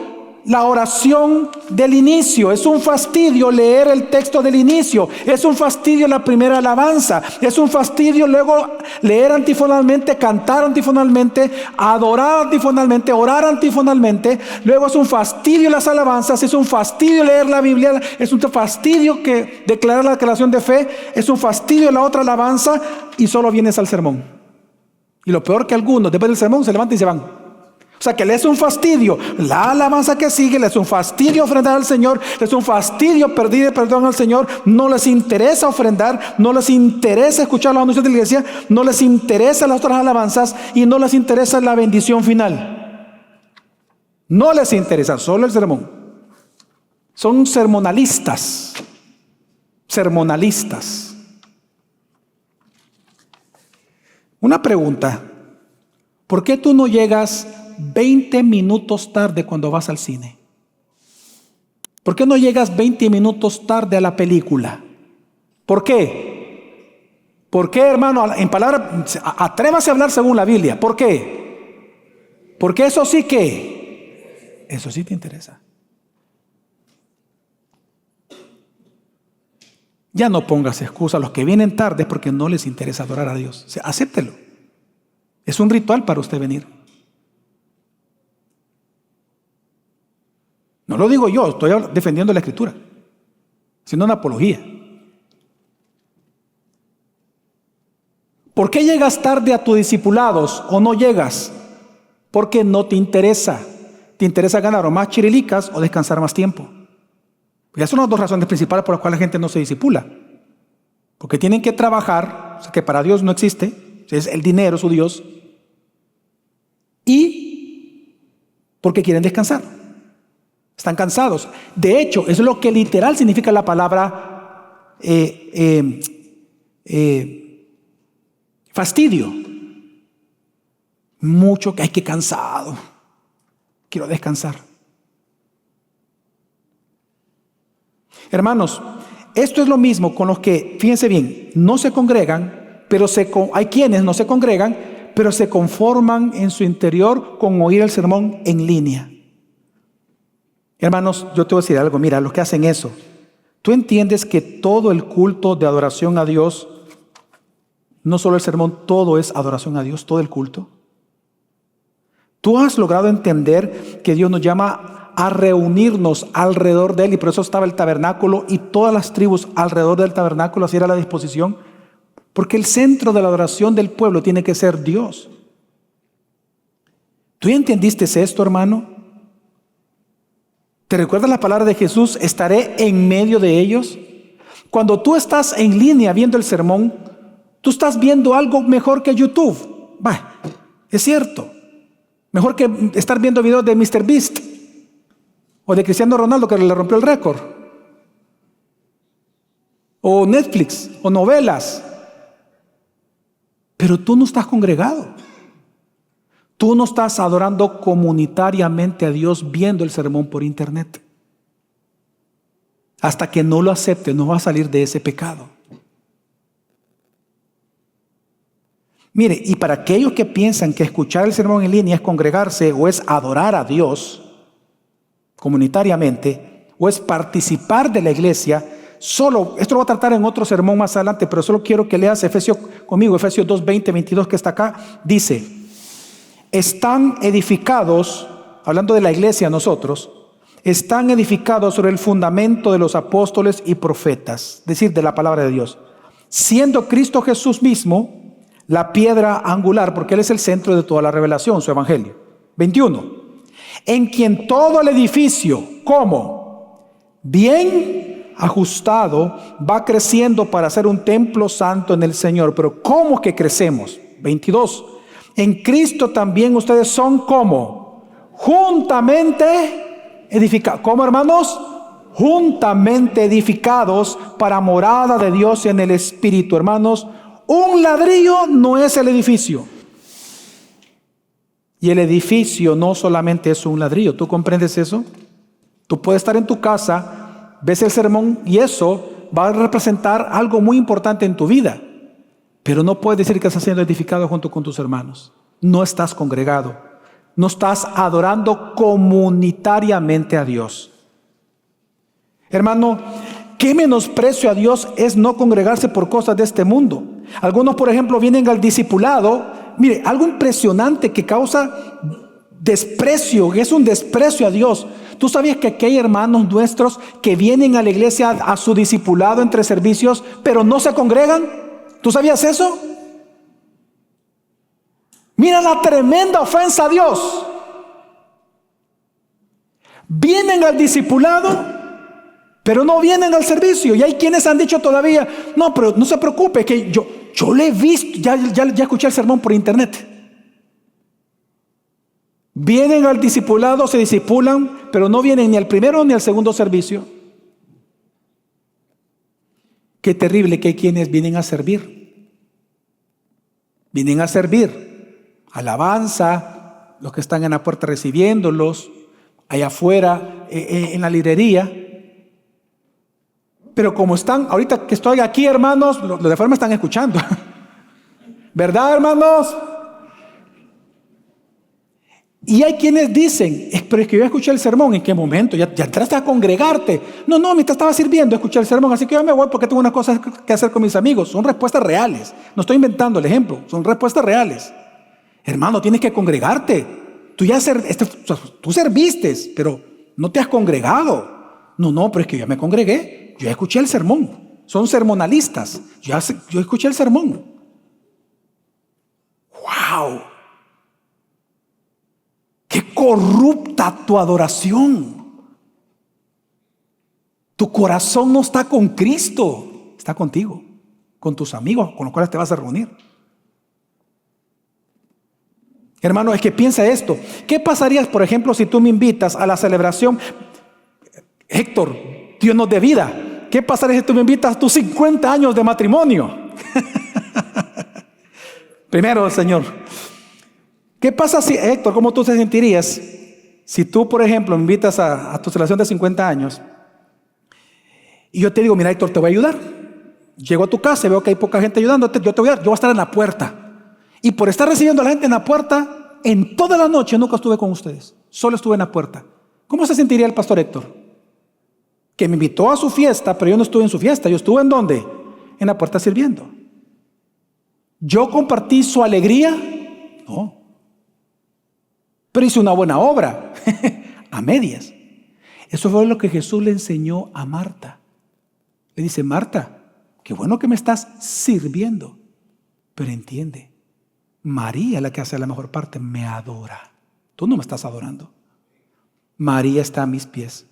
la oración del inicio, es un fastidio leer el texto del inicio, es un fastidio la primera alabanza, es un fastidio luego leer antifonalmente, cantar antifonalmente, adorar antifonalmente, orar antifonalmente, luego es un fastidio las alabanzas, es un fastidio leer la Biblia, es un fastidio que declarar la declaración de fe, es un fastidio la otra alabanza y solo vienes al sermón. Y lo peor que algunos después del sermón se levantan y se van. O sea que le es un fastidio la alabanza que sigue, le es un fastidio ofrendar al Señor, le es un fastidio pedir perdón al Señor, no les interesa ofrendar, no les interesa escuchar los anuncios de la iglesia, no les interesa las otras alabanzas y no les interesa la bendición final. No les interesa, solo el sermón. Son sermonalistas. Sermonalistas. Una pregunta. ¿Por qué tú no llegas 20 minutos tarde cuando vas al cine? ¿Por qué no llegas 20 minutos tarde a la película? ¿Por qué? ¿Por qué, hermano? En palabras, atrévase a hablar según la Biblia. ¿Por qué? Porque eso sí que, eso sí te interesa. Ya no pongas excusa. Los que vienen tarde es porque no les interesa adorar a Dios. O sea, acéptelo. Es un ritual para usted venir. No lo digo yo, estoy defendiendo la Escritura, haciendo una apología. ¿Por qué llegas tarde a tus discipulados o no llegas? Porque no te interesa. Te interesa ganar o más chirilicas o descansar más tiempo. Ya son las dos razones principales por las cuales la gente no se discipula. Porque tienen que trabajar, o sea que para Dios no existe, es el dinero su Dios, y porque quieren descansar. Están cansados. De hecho, eso es lo que literal significa la palabra fastidio. Mucho que hay que cansado. Quiero descansar. Hermanos, esto es lo mismo con los que, fíjense bien, no se congregan, pero hay quienes no se congregan, pero se conforman en su interior con oír el sermón en línea. Hermanos, yo te voy a decir algo, mira, los que hacen eso, tú entiendes que todo el culto de adoración a Dios, no solo el sermón, todo es adoración a Dios, todo el culto. Tú has logrado entender que Dios nos llama a reunirnos alrededor de Él, y por eso estaba el tabernáculo y todas las tribus alrededor del tabernáculo, así era la disposición, porque el centro de la adoración del pueblo tiene que ser Dios. ¿Tú ya entendiste esto, hermano? ¿Te recuerdas la palabra de Jesús? Estaré en medio de ellos. Cuando tú estás en línea viendo el sermón, tú estás viendo algo mejor que YouTube. Bah, es cierto. Mejor que estar viendo videos de Mr. Beast o de Cristiano Ronaldo que le rompió el récord. O Netflix o novelas. Pero tú no estás congregado. Tú no estás adorando comunitariamente a Dios viendo el sermón por internet. Hasta que no lo aceptes, no vas a salir de ese pecado. Mire, y para aquellos que piensan que escuchar el sermón en línea es congregarse o es adorar a Dios comunitariamente o es participar de la iglesia, solo, esto lo voy a tratar en otro sermón más adelante, pero solo quiero que leas Efesios 2, 20, 22 que está acá. Dice, están edificados, hablando de la iglesia nosotros, están edificados sobre el fundamento de los apóstoles y profetas, es decir, de la palabra de Dios, siendo Cristo Jesús mismo la piedra angular, porque Él es el centro de toda la revelación, su evangelio. 21. En quien todo el edificio, ¿cómo? Bien ajustado, va creciendo para ser un templo santo en el Señor. Pero ¿cómo que crecemos? 22. En Cristo también ustedes son ¿cómo? Juntamente edificados. ¿Cómo, hermanos? Juntamente edificados para morada de Dios en el Espíritu. Hermanos, un ladrillo no es el edificio. Y el edificio no solamente es un ladrillo. ¿Tú comprendes eso? Tú puedes estar en tu casa, ves el sermón y eso va a representar algo muy importante en tu vida. Pero no puedes decir que estás siendo edificado junto con tus hermanos. No estás congregado. No estás adorando comunitariamente a Dios. Hermano, qué menosprecio a Dios es no congregarse por cosas de este mundo. Algunos, por ejemplo, vienen al discipulado. Mire, algo impresionante que causa desprecio, que es un desprecio a Dios. ¿Tú sabías que aquí hay hermanos nuestros que vienen a la iglesia a su discipulado entre servicios, pero no se congregan? ¿Tú sabías eso? Mira la tremenda ofensa a Dios. Vienen al discipulado, pero no vienen al servicio. Y hay quienes han dicho todavía, no, pero no se preocupe, que yo le he visto, ya escuché el sermón por internet. Vienen al discipulado, se discipulan, pero no vienen ni al primero ni al segundo servicio. Qué terrible que hay quienes vienen a servir. Vienen a servir. Alabanza, los que están en la puerta recibiéndolos, allá afuera en la librería. Pero como están, ahorita que estoy aquí, hermanos, los de afuera me están escuchando. ¿Verdad, hermanos? Y hay quienes dicen, pero es que yo escuché el sermón. ¿En qué momento? Ya entraste a congregarte. No, mientras estaba sirviendo escuché el sermón, así que yo me voy porque tengo unas cosas que hacer con mis amigos. Son respuestas reales. No estoy inventando el ejemplo, son respuestas reales. Hermano, tienes que congregarte. Tú serviste, pero no te has congregado. No, pero es que yo me congregué. Yo escuché el sermón. Son sermonalistas. Yo escuché el sermón. ¡Wow! ¡Qué corrupta tu adoración! Tu corazón no está con Cristo. Está contigo, con tus amigos, con los cuales te vas a reunir. Hermano, es que piensa esto. ¿Qué pasaría, por ejemplo, si tú me invitas a la celebración? Héctor, Dios nos dé vida. ¿Qué pasaría si tú me invitas a tus 50 años de matrimonio? Primero, Señor. ¿Qué pasa si, Héctor, cómo tú te sentirías si tú, por ejemplo, me invitas a tu celebración de 50 años y yo te digo, mira, Héctor, te voy a ayudar. Llego a tu casa y veo que hay poca gente ayudándote, yo te voy a ayudar, yo voy a estar en la puerta. Y por estar recibiendo a la gente en la puerta, en toda la noche nunca estuve con ustedes. Solo estuve en la puerta. ¿Cómo se sentiría el pastor Héctor? Que me invitó a su fiesta, pero yo no estuve en su fiesta. ¿Yo estuve en dónde? En la puerta sirviendo. ¿Yo compartí su alegría? No. Pero hice una buena obra. A medias. Eso fue lo que Jesús le enseñó a Marta. Le dice, Marta, qué bueno que me estás sirviendo. Pero entiende, María, la que hace la mejor parte, me adora. Tú no me estás adorando. María está a mis pies.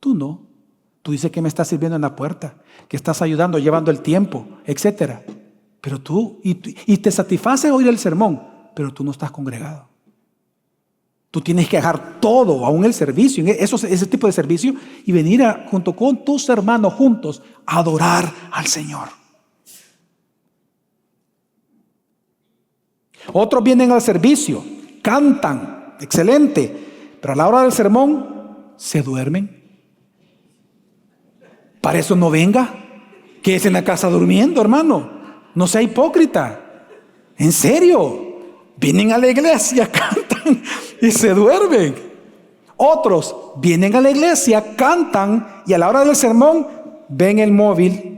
Tú no. Tú dices que me estás sirviendo en la puerta, que estás ayudando, llevando el tiempo, etc. Pero tú, y te satisface oír el sermón, pero tú no estás congregado. Tú tienes que dejar todo, aún el servicio, ese tipo de servicio, y venir junto con tus hermanos juntos a adorar al Señor. Otros vienen al servicio, cantan, excelente, pero a la hora del sermón se duermen. Para eso no venga, quédese en la casa durmiendo, hermano. No sea hipócrita. En serio, vienen a la iglesia, cantan y se duermen. Otros vienen a la iglesia, cantan y a la hora del sermón ven el móvil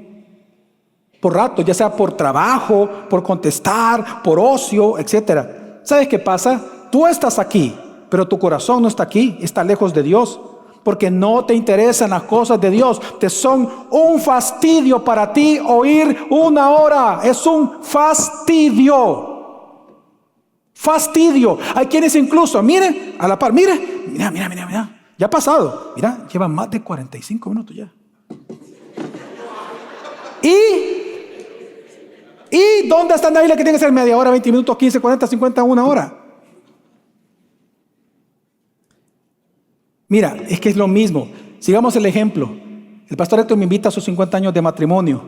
por rato, ya sea por trabajo, por contestar, por ocio, etc. ¿Sabes qué pasa? Tú estás aquí, pero tu corazón no está aquí, está lejos de Dios, porque no te interesan las cosas de Dios. Te son un fastidio para ti oír una hora. Es un fastidio. Fastidio. Hay quienes incluso, mire, a la par, mira. Ya ha pasado. Mira, lleva más de 45 minutos ya. ¿Y dónde está la Biblia que tiene que ser media hora, 20 minutos, 15, 40, 50, una hora? Mira, es que es lo mismo. Sigamos el ejemplo. El pastor Héctor me invita a sus 50 años de matrimonio.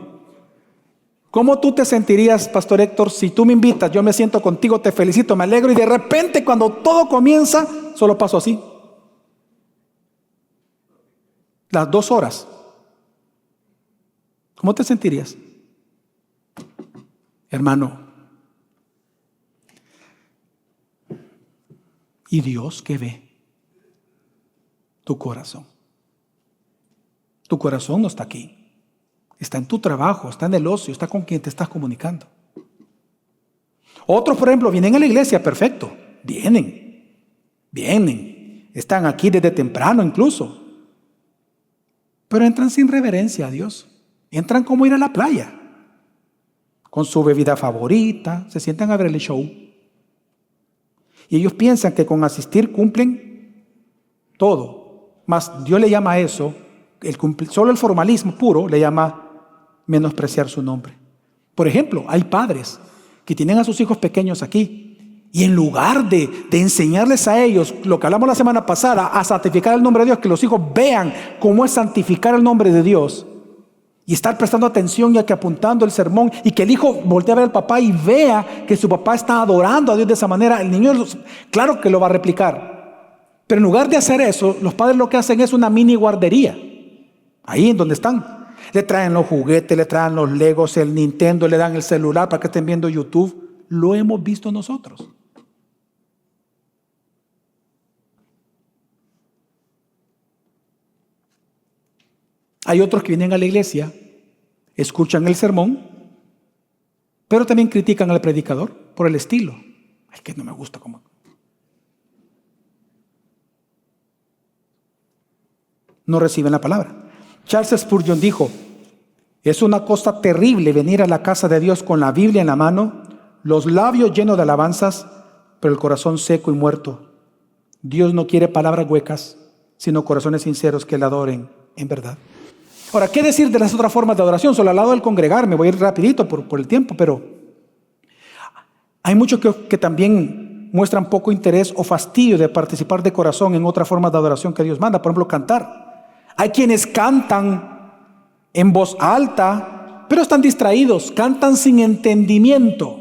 ¿Cómo tú te sentirías, pastor Héctor, si tú me invitas, yo me siento contigo, te felicito, me alegro, y de repente cuando todo comienza, solo paso así? Las 2 horas. ¿Cómo te sentirías? Hermano, ¿Y Dios qué ve? Tu corazón. Tu corazón no está aquí. Está en tu trabajo, está en el ocio, está con quien te estás comunicando. Otros, por ejemplo, vienen a la iglesia, perfecto. Vienen. Están aquí desde temprano incluso. Pero entran sin reverencia a Dios. Entran como ir a la playa. Con su bebida favorita, se sientan a ver el show. Y ellos piensan que con asistir cumplen todo. Mas Dios le llama a eso, solo el formalismo puro le llama menospreciar su nombre. Por ejemplo, hay padres que tienen a sus hijos pequeños aquí y en lugar de enseñarles a ellos lo que hablamos la semana pasada, a santificar el nombre de Dios, que los hijos vean cómo es santificar el nombre de Dios y estar prestando atención y que apuntando el sermón y que el hijo voltee a ver al papá y vea que su papá está adorando a Dios de esa manera, el niño claro que lo va a replicar. Pero en lugar de hacer eso, los padres lo que hacen es una mini guardería ahí en donde están. Le traen los juguetes, le traen los Legos, el Nintendo, le dan el celular para que estén viendo YouTube. Lo hemos visto nosotros. Hay otros que vienen a la iglesia, escuchan el sermón, pero también critican al predicador por el estilo. Es que no me gusta cómo. No reciben la palabra. Charles Spurgeon dijo: es una cosa terrible venir a la casa de Dios con la Biblia en la mano, los labios llenos de alabanzas, pero el corazón seco y muerto. Dios no quiere palabras huecas, sino corazones sinceros que le adoren en verdad. Ahora, ¿qué decir de las otras formas de adoración? Solo al lado del congregar, me voy a ir rapidito por el tiempo, pero hay muchos que también muestran poco interés o fastidio de participar de corazón en otras formas de adoración que Dios manda. Por ejemplo, cantar. Hay quienes cantan en voz alta, pero están distraídos, cantan sin entendimiento,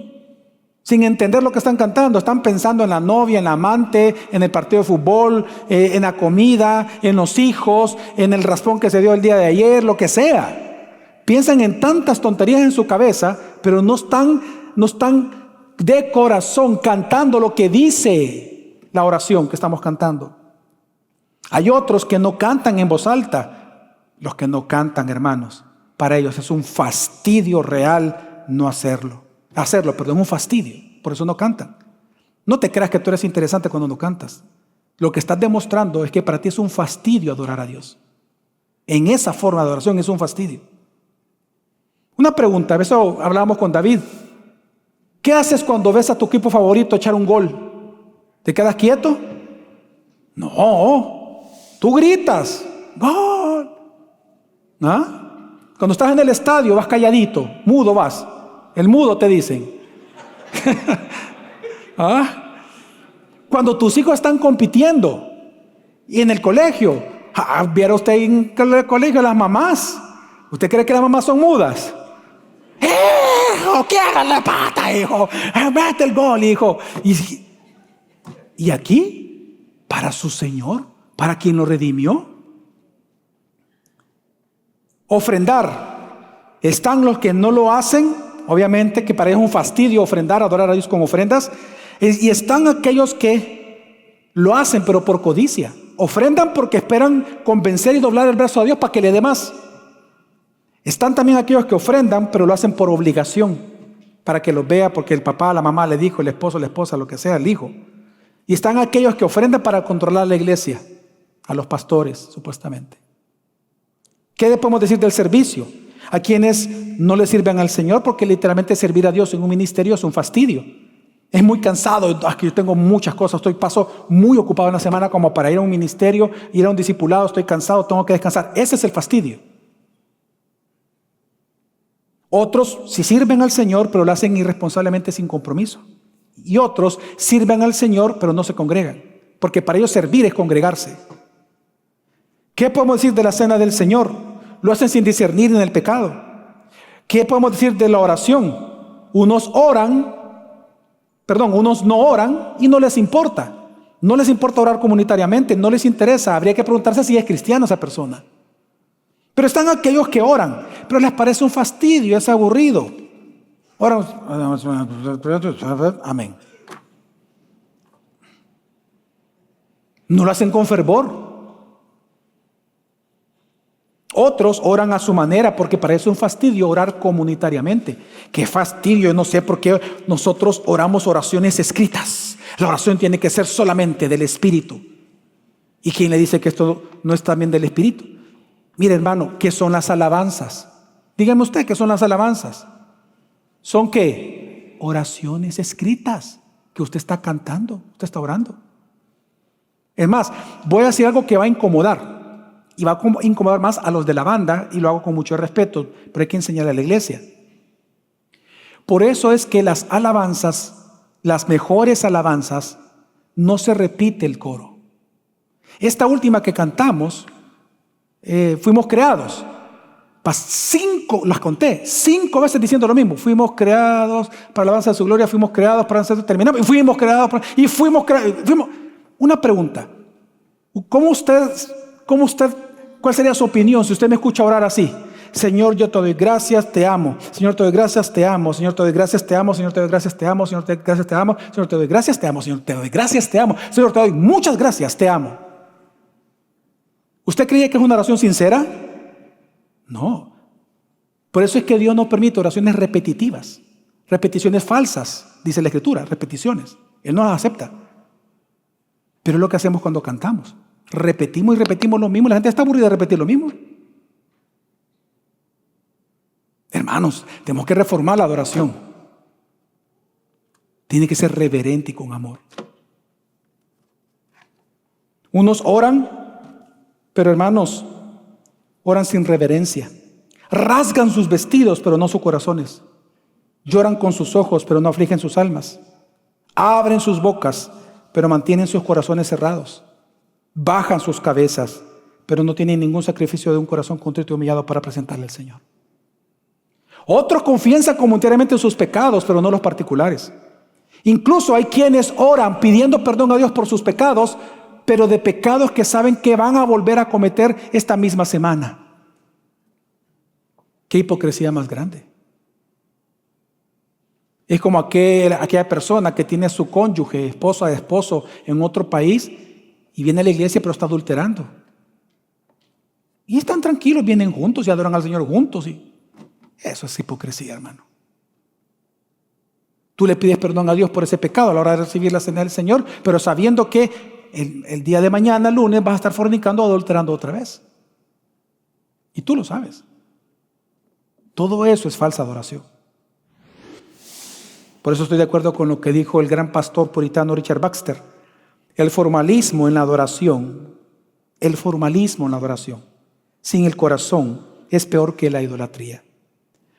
sin entender lo que están cantando. Están pensando en la novia, en la amante, en el partido de fútbol, en la comida, en los hijos, en el raspón que se dio el día de ayer, lo que sea. Piensan en tantas tonterías en su cabeza, pero no están de corazón cantando lo que dice la oración que estamos cantando. Hay otros que no cantan en voz alta. Los que no cantan, hermanos, para ellos es un fastidio real no hacerlo. Un fastidio. Por eso no cantan. No te creas que tú eres interesante cuando no cantas. Lo que estás demostrando es que para ti es un fastidio adorar a Dios. En esa forma de adoración es un fastidio. Una pregunta, eso hablábamos con David. ¿Qué haces cuando ves a tu equipo favorito echar un gol? ¿Te quedas quieto? No. Tú gritas, ¡gol! ¿Ah? Cuando estás en el estadio vas calladito, mudo vas. El mudo te dicen. ¿Ah? Cuando tus hijos están compitiendo y en el colegio, ¿viera usted en el colegio las mamás? ¿Usted cree que las mamás son mudas? ¡Hijo, que hagan la pata, hijo! ¡Mete el gol, hijo! Y aquí, para su Señor, para quien lo redimió. Ofrendar. Están los que no lo hacen, obviamente que para ellos es un fastidio ofrendar, adorar a Dios con ofrendas. Y están aquellos que lo hacen pero por codicia. Ofrendan porque esperan convencer y doblar el brazo a Dios para que le dé más. Están también aquellos que ofrendan pero lo hacen por obligación, para que los vea porque el papá, la mamá le dijo, el esposo, la esposa, lo que sea, el hijo. Y están aquellos que ofrendan para controlar la iglesia, a los pastores, supuestamente. ¿Qué podemos decir del servicio? A quienes no le sirven al Señor, porque literalmente servir a Dios en un ministerio es un fastidio. Es muy cansado. Aquí yo tengo muchas cosas. Paso muy ocupado en la semana como para ir a un ministerio, ir a un discipulado. Estoy cansado, tengo que descansar. Ese es el fastidio. Otros sí sirven al Señor, pero lo hacen irresponsablemente sin compromiso. Y otros sirven al Señor, pero no se congregan, porque para ellos servir es congregarse. ¿Qué podemos decir de la cena del Señor? Lo hacen sin discernir en el pecado. ¿Qué podemos decir de la oración? Unos no oran y no les importa. No les importa orar comunitariamente, no les interesa. Habría que preguntarse si es cristiana esa persona. Pero están aquellos que oran, pero les parece un fastidio, es aburrido. Oran, amén. No lo hacen con fervor. Otros oran a su manera porque parece un fastidio orar comunitariamente. Qué fastidio, yo no sé por qué nosotros oramos oraciones escritas. La oración tiene que ser solamente del Espíritu. ¿Y quién le dice que esto no es también del Espíritu? Mire, hermano, ¿qué son las alabanzas? Dígame usted, ¿qué son las alabanzas? ¿Son qué? Oraciones escritas que usted está cantando, usted está orando. Es más, voy a decir algo que va a incomodar. Y va a incomodar más a los de la banda, y lo hago con mucho respeto, pero hay que enseñarle a la iglesia. Por eso es que las alabanzas, las mejores alabanzas, no se repite el coro. Esta última que cantamos, fuimos creados. Las conté, 5 veces diciendo lo mismo. Fuimos creados para la alabanza de su gloria, fuimos creados para terminamos, y fuimos creados para, y fuimos creados. Una pregunta, ¿cuál sería su opinión si usted me escucha orar así? Señor, yo te doy gracias, te amo. Señor, te doy gracias, te amo. Señor, te doy gracias, te amo. Señor, te doy gracias, te amo. Señor, te doy gracias, te amo. Señor, te doy gracias, te amo. Señor, te doy gracias, te amo. Señor, te doy muchas gracias, te amo. ¿Usted cree que es una oración sincera? No. Por eso es que Dios no permite oraciones repetitivas, repeticiones falsas, dice la Escritura, repeticiones. Él no las acepta. Pero es lo que hacemos cuando cantamos. Repetimos y repetimos lo mismo. La gente está aburrida de repetir lo mismo. Hermanos, tenemos que reformar la adoración. Tiene que ser reverente y con amor. Unos oran, pero hermanos, oran sin reverencia. Rasgan sus vestidos, pero no sus corazones. Lloran con sus ojos, pero no afligen sus almas. Abren sus bocas, pero mantienen sus corazones cerrados. Bajan sus cabezas, pero no tienen ningún sacrificio de un corazón contrito y humillado para presentarle al Señor. Otros confiesan comunitariamente sus pecados, pero no los particulares. Incluso hay quienes oran pidiendo perdón a Dios por sus pecados, pero de pecados que saben que van a volver a cometer esta misma semana. ¿Qué hipocresía más grande? Es como aquella persona que tiene a su cónyuge, esposa de esposo en otro país y viene a la iglesia pero está adulterando. Y están tranquilos, vienen juntos y adoran al Señor juntos. Y eso es hipocresía, hermano. Tú le pides perdón a Dios por ese pecado a la hora de recibir la cena del Señor, pero sabiendo que el día de mañana, lunes, vas a estar fornicando o adulterando otra vez. Y tú lo sabes. Todo eso es falsa adoración. Por eso estoy de acuerdo con lo que dijo el gran pastor puritano Richard Baxter. El formalismo en la adoración, sin el corazón, es peor que la idolatría.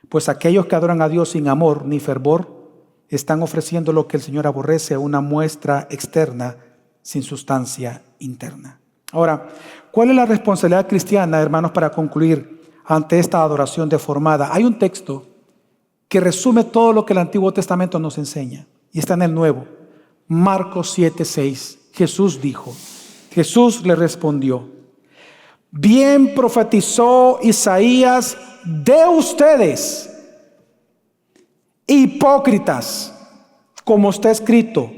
Pues aquellos que adoran a Dios sin amor ni fervor, están ofreciendo lo que el Señor aborrece, una muestra externa sin sustancia interna. Ahora, ¿cuál es la responsabilidad cristiana, hermanos, para concluir ante esta adoración deformada? Hay un texto que resume todo lo que el Antiguo Testamento nos enseña y está en el Nuevo. Marcos 7:6. Jesús le respondió: bien profetizó Isaías de ustedes, hipócritas, como está escrito: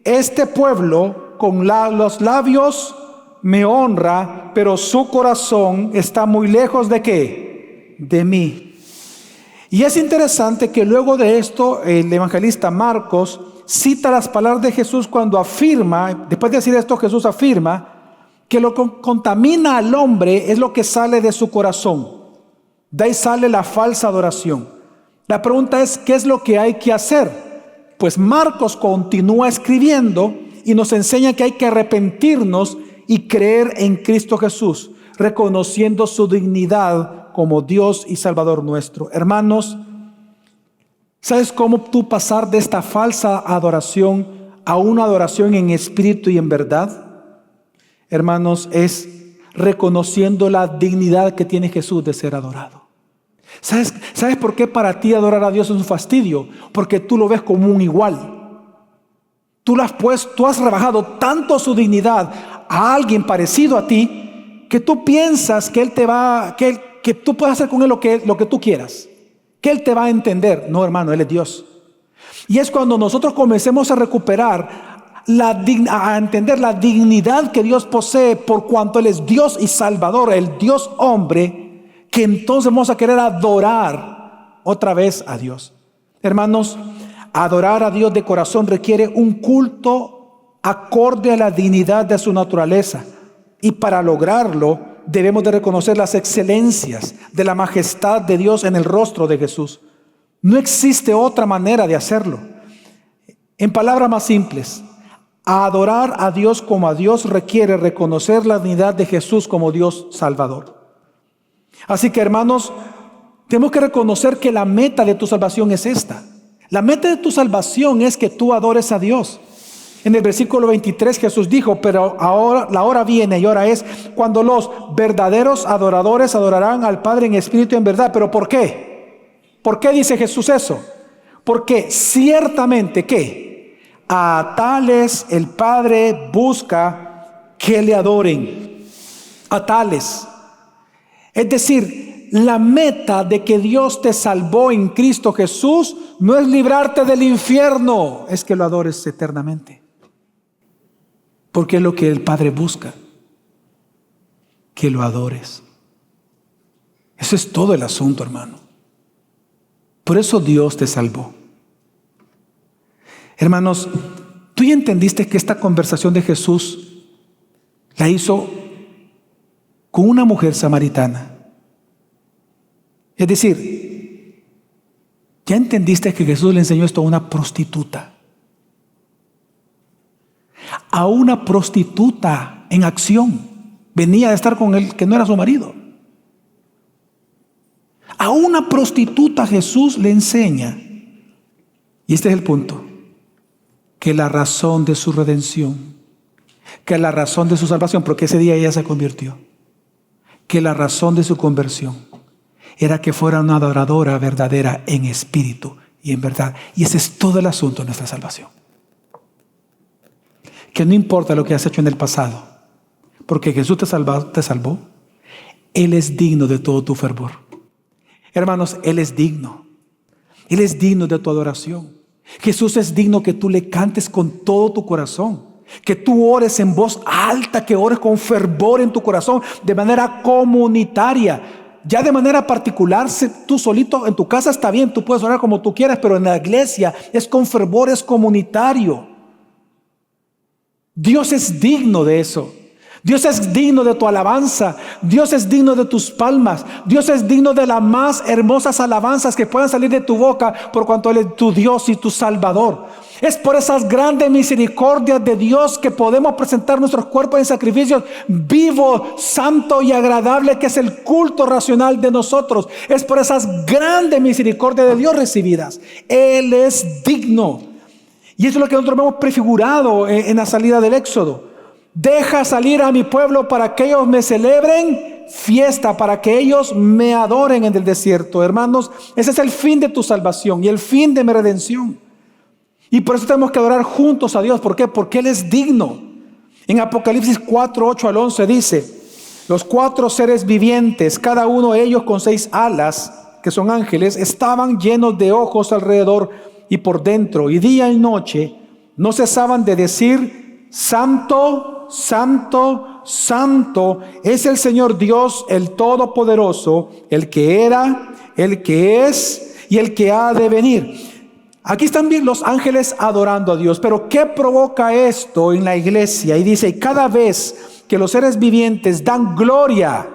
este pueblo con los labios me honra, pero su corazón está muy lejos ¿de qué? De mí. Y es interesante que luego de esto el evangelista Marcos cita las palabras de Jesús cuando afirma, después de decir esto, Jesús afirma que lo que contamina al hombre es lo que sale de su corazón. De ahí sale la falsa adoración. La pregunta es, ¿qué es lo que hay que hacer? Pues Marcos continúa escribiendo y nos enseña que hay que arrepentirnos y creer en Cristo Jesús, reconociendo su dignidad como Dios y Salvador nuestro. Hermanos, ¿sabes cómo tú pasar de esta falsa adoración a una adoración en espíritu y en verdad? Hermanos, es reconociendo la dignidad que tiene Jesús de ser adorado. ¿Sabes por qué para ti adorar a Dios es un fastidio? Porque tú lo ves como un igual. Tú has rebajado tanto su dignidad a alguien parecido a ti que tú piensas que que tú puedes hacer con él lo que tú quieras, que él te va a entender. No, hermano, él es Dios. Y es cuando nosotros comencemos a recuperar a entender la dignidad que Dios posee por cuanto Él es Dios y Salvador, el Dios hombre, que entonces vamos a querer adorar otra vez a Dios. Hermanos, adorar a Dios de corazón requiere un culto acorde a la dignidad de su naturaleza. Y para lograrlo debemos de reconocer las excelencias de la majestad de Dios en el rostro de Jesús. No existe otra manera de hacerlo. En palabras más simples, adorar a Dios como a Dios requiere reconocer la dignidad de Jesús como Dios Salvador. Así que, hermanos, tenemos que reconocer que la meta de tu salvación es esta. La meta de tu salvación es que tú adores a Dios. En el versículo 23 Jesús dijo, pero ahora la hora viene y hora es cuando los verdaderos adoradores adorarán al Padre en espíritu y en verdad. ¿Pero por qué? ¿Por qué dice Jesús eso? Porque ciertamente, ¿qué? A tales el Padre busca que le adoren. A tales. Es decir, la meta de que Dios te salvó en Cristo Jesús no es librarte del infierno, es que lo adores eternamente. Porque es lo que el Padre busca, que lo adores. Eso es todo el asunto, hermano. Por eso Dios te salvó. Hermanos, ¿tú ya entendiste que esta conversación de Jesús la hizo con una mujer samaritana? Es decir, ¿ya entendiste que Jesús le enseñó esto a una prostituta? A una prostituta en acción. Venía de estar con él que no era su marido. A una prostituta Jesús le enseña. Y este es el punto. Que la razón de su redención, que la razón de su salvación, porque ese día ella se convirtió, que la razón de su conversión era que fuera una adoradora verdadera en espíritu y en verdad. Y ese es todo el asunto de nuestra salvación. Que no importa lo que has hecho en el pasado, porque Jesús te salvó. Él es digno de todo tu fervor. Hermanos, Él es digno. Él es digno de tu adoración. Jesús es digno que tú le cantes con todo tu corazón, que tú ores en voz alta, que ores con fervor en tu corazón, de manera comunitaria. Ya de manera particular, tú solito en tu casa está bien, tú puedes orar como tú quieras, pero en la iglesia es con fervor, es comunitario. Dios es digno de eso. Dios es digno de tu alabanza. Dios es digno de tus palmas. Dios es digno de las más hermosas alabanzas que puedan salir de tu boca, por cuanto Él es tu Dios y tu Salvador. Es por esas grandes misericordias de Dios que podemos presentar nuestros cuerpos en sacrificios vivo, santo y agradable, que es el culto racional de nosotros. Es por esas grandes misericordias de Dios recibidas. Él es digno. Y eso es lo que nosotros hemos prefigurado en la salida del Éxodo. Deja salir a mi pueblo para que ellos me celebren fiesta, para que ellos me adoren en el desierto. Hermanos, ese es el fin de tu salvación y el fin de mi redención. Y por eso tenemos que adorar juntos a Dios. ¿Por qué? Porque Él es digno. En Apocalipsis 4, 8 al 11 dice: los 4 seres vivientes, cada uno de ellos con 6 alas, que son ángeles, estaban llenos de ojos alrededor y por dentro, y día y noche no cesaban de decir: Santo, Santo, Santo es el Señor Dios, el Todopoderoso, el que era, el que es y el que ha de venir. Aquí están bien los ángeles adorando a Dios, pero ¿qué provoca esto en la iglesia? Y dice: cada vez que los seres vivientes dan gloria,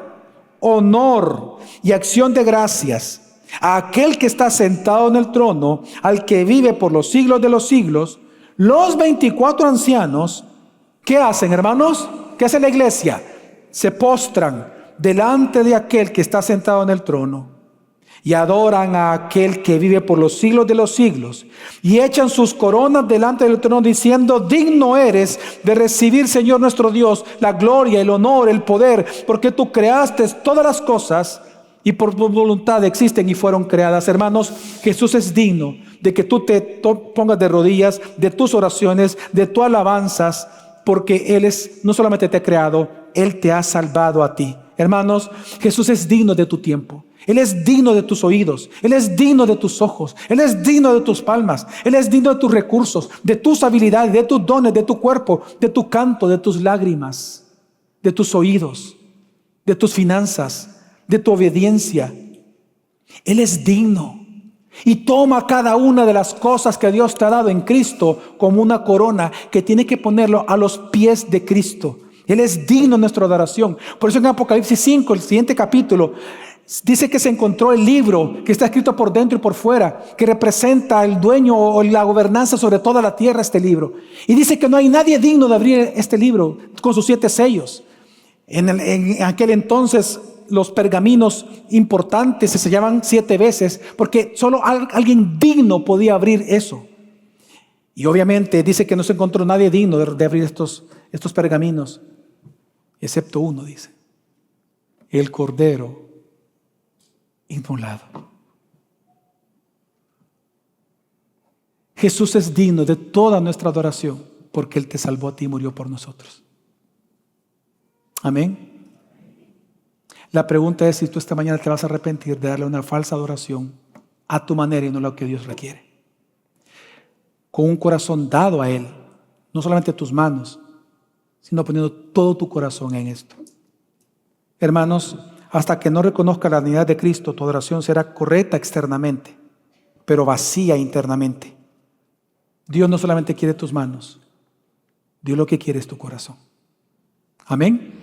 honor y acción de gracias a aquel que está sentado en el trono, al que vive por los siglos de los siglos, los 24 ancianos, ¿qué hacen, hermanos? ¿Qué hace la iglesia? Se postran delante de aquel que está sentado en el trono y adoran a aquel que vive por los siglos de los siglos, y echan sus coronas delante del trono diciendo: digno eres de recibir, Señor nuestro Dios, la gloria, el honor, el poder, porque tú creaste todas las cosas y por tu voluntad existen y fueron creadas. Hermanos, Jesús es digno de que tú te pongas de rodillas, de tus oraciones, de tus alabanzas, porque Él no solamente te ha creado, Él te ha salvado a ti. Hermanos, Jesús es digno de tu tiempo. Él es digno de tus oídos, Él es digno de tus ojos, Él es digno de tus palmas, Él es digno de tus recursos, de tus habilidades, de tus dones, de tu cuerpo, de tu canto, de tus lágrimas, de tus oídos, de tus finanzas, de tu obediencia. Él es digno. Y toma cada una de las cosas que Dios te ha dado en Cristo como una corona que tiene que ponerlo a los pies de Cristo. Él es digno de nuestra adoración. Por eso en Apocalipsis 5, el siguiente capítulo, dice que se encontró el libro que está escrito por dentro y por fuera, que representa el dueño o la gobernanza sobre toda la tierra, este libro. Y dice que no hay nadie digno de abrir este libro con sus 7 sellos. En aquel entonces los pergaminos importantes se sellaban 7 veces porque solo alguien digno podía abrir eso. Y obviamente dice que no se encontró nadie digno de abrir estos pergaminos, excepto uno, dice: el Cordero inmolado. Jesús es digno de toda nuestra adoración porque Él te salvó a ti y murió por nosotros. Amén. La pregunta es si tú esta mañana te vas a arrepentir de darle una falsa adoración a tu manera y no lo que Dios requiere. Con un corazón dado a Él, no solamente tus manos, sino poniendo todo tu corazón en esto. Hermanos, hasta que no reconozca la dignidad de Cristo, tu adoración será correcta externamente, pero vacía internamente. Dios no solamente quiere tus manos, Dios lo que quiere es tu corazón. Amén.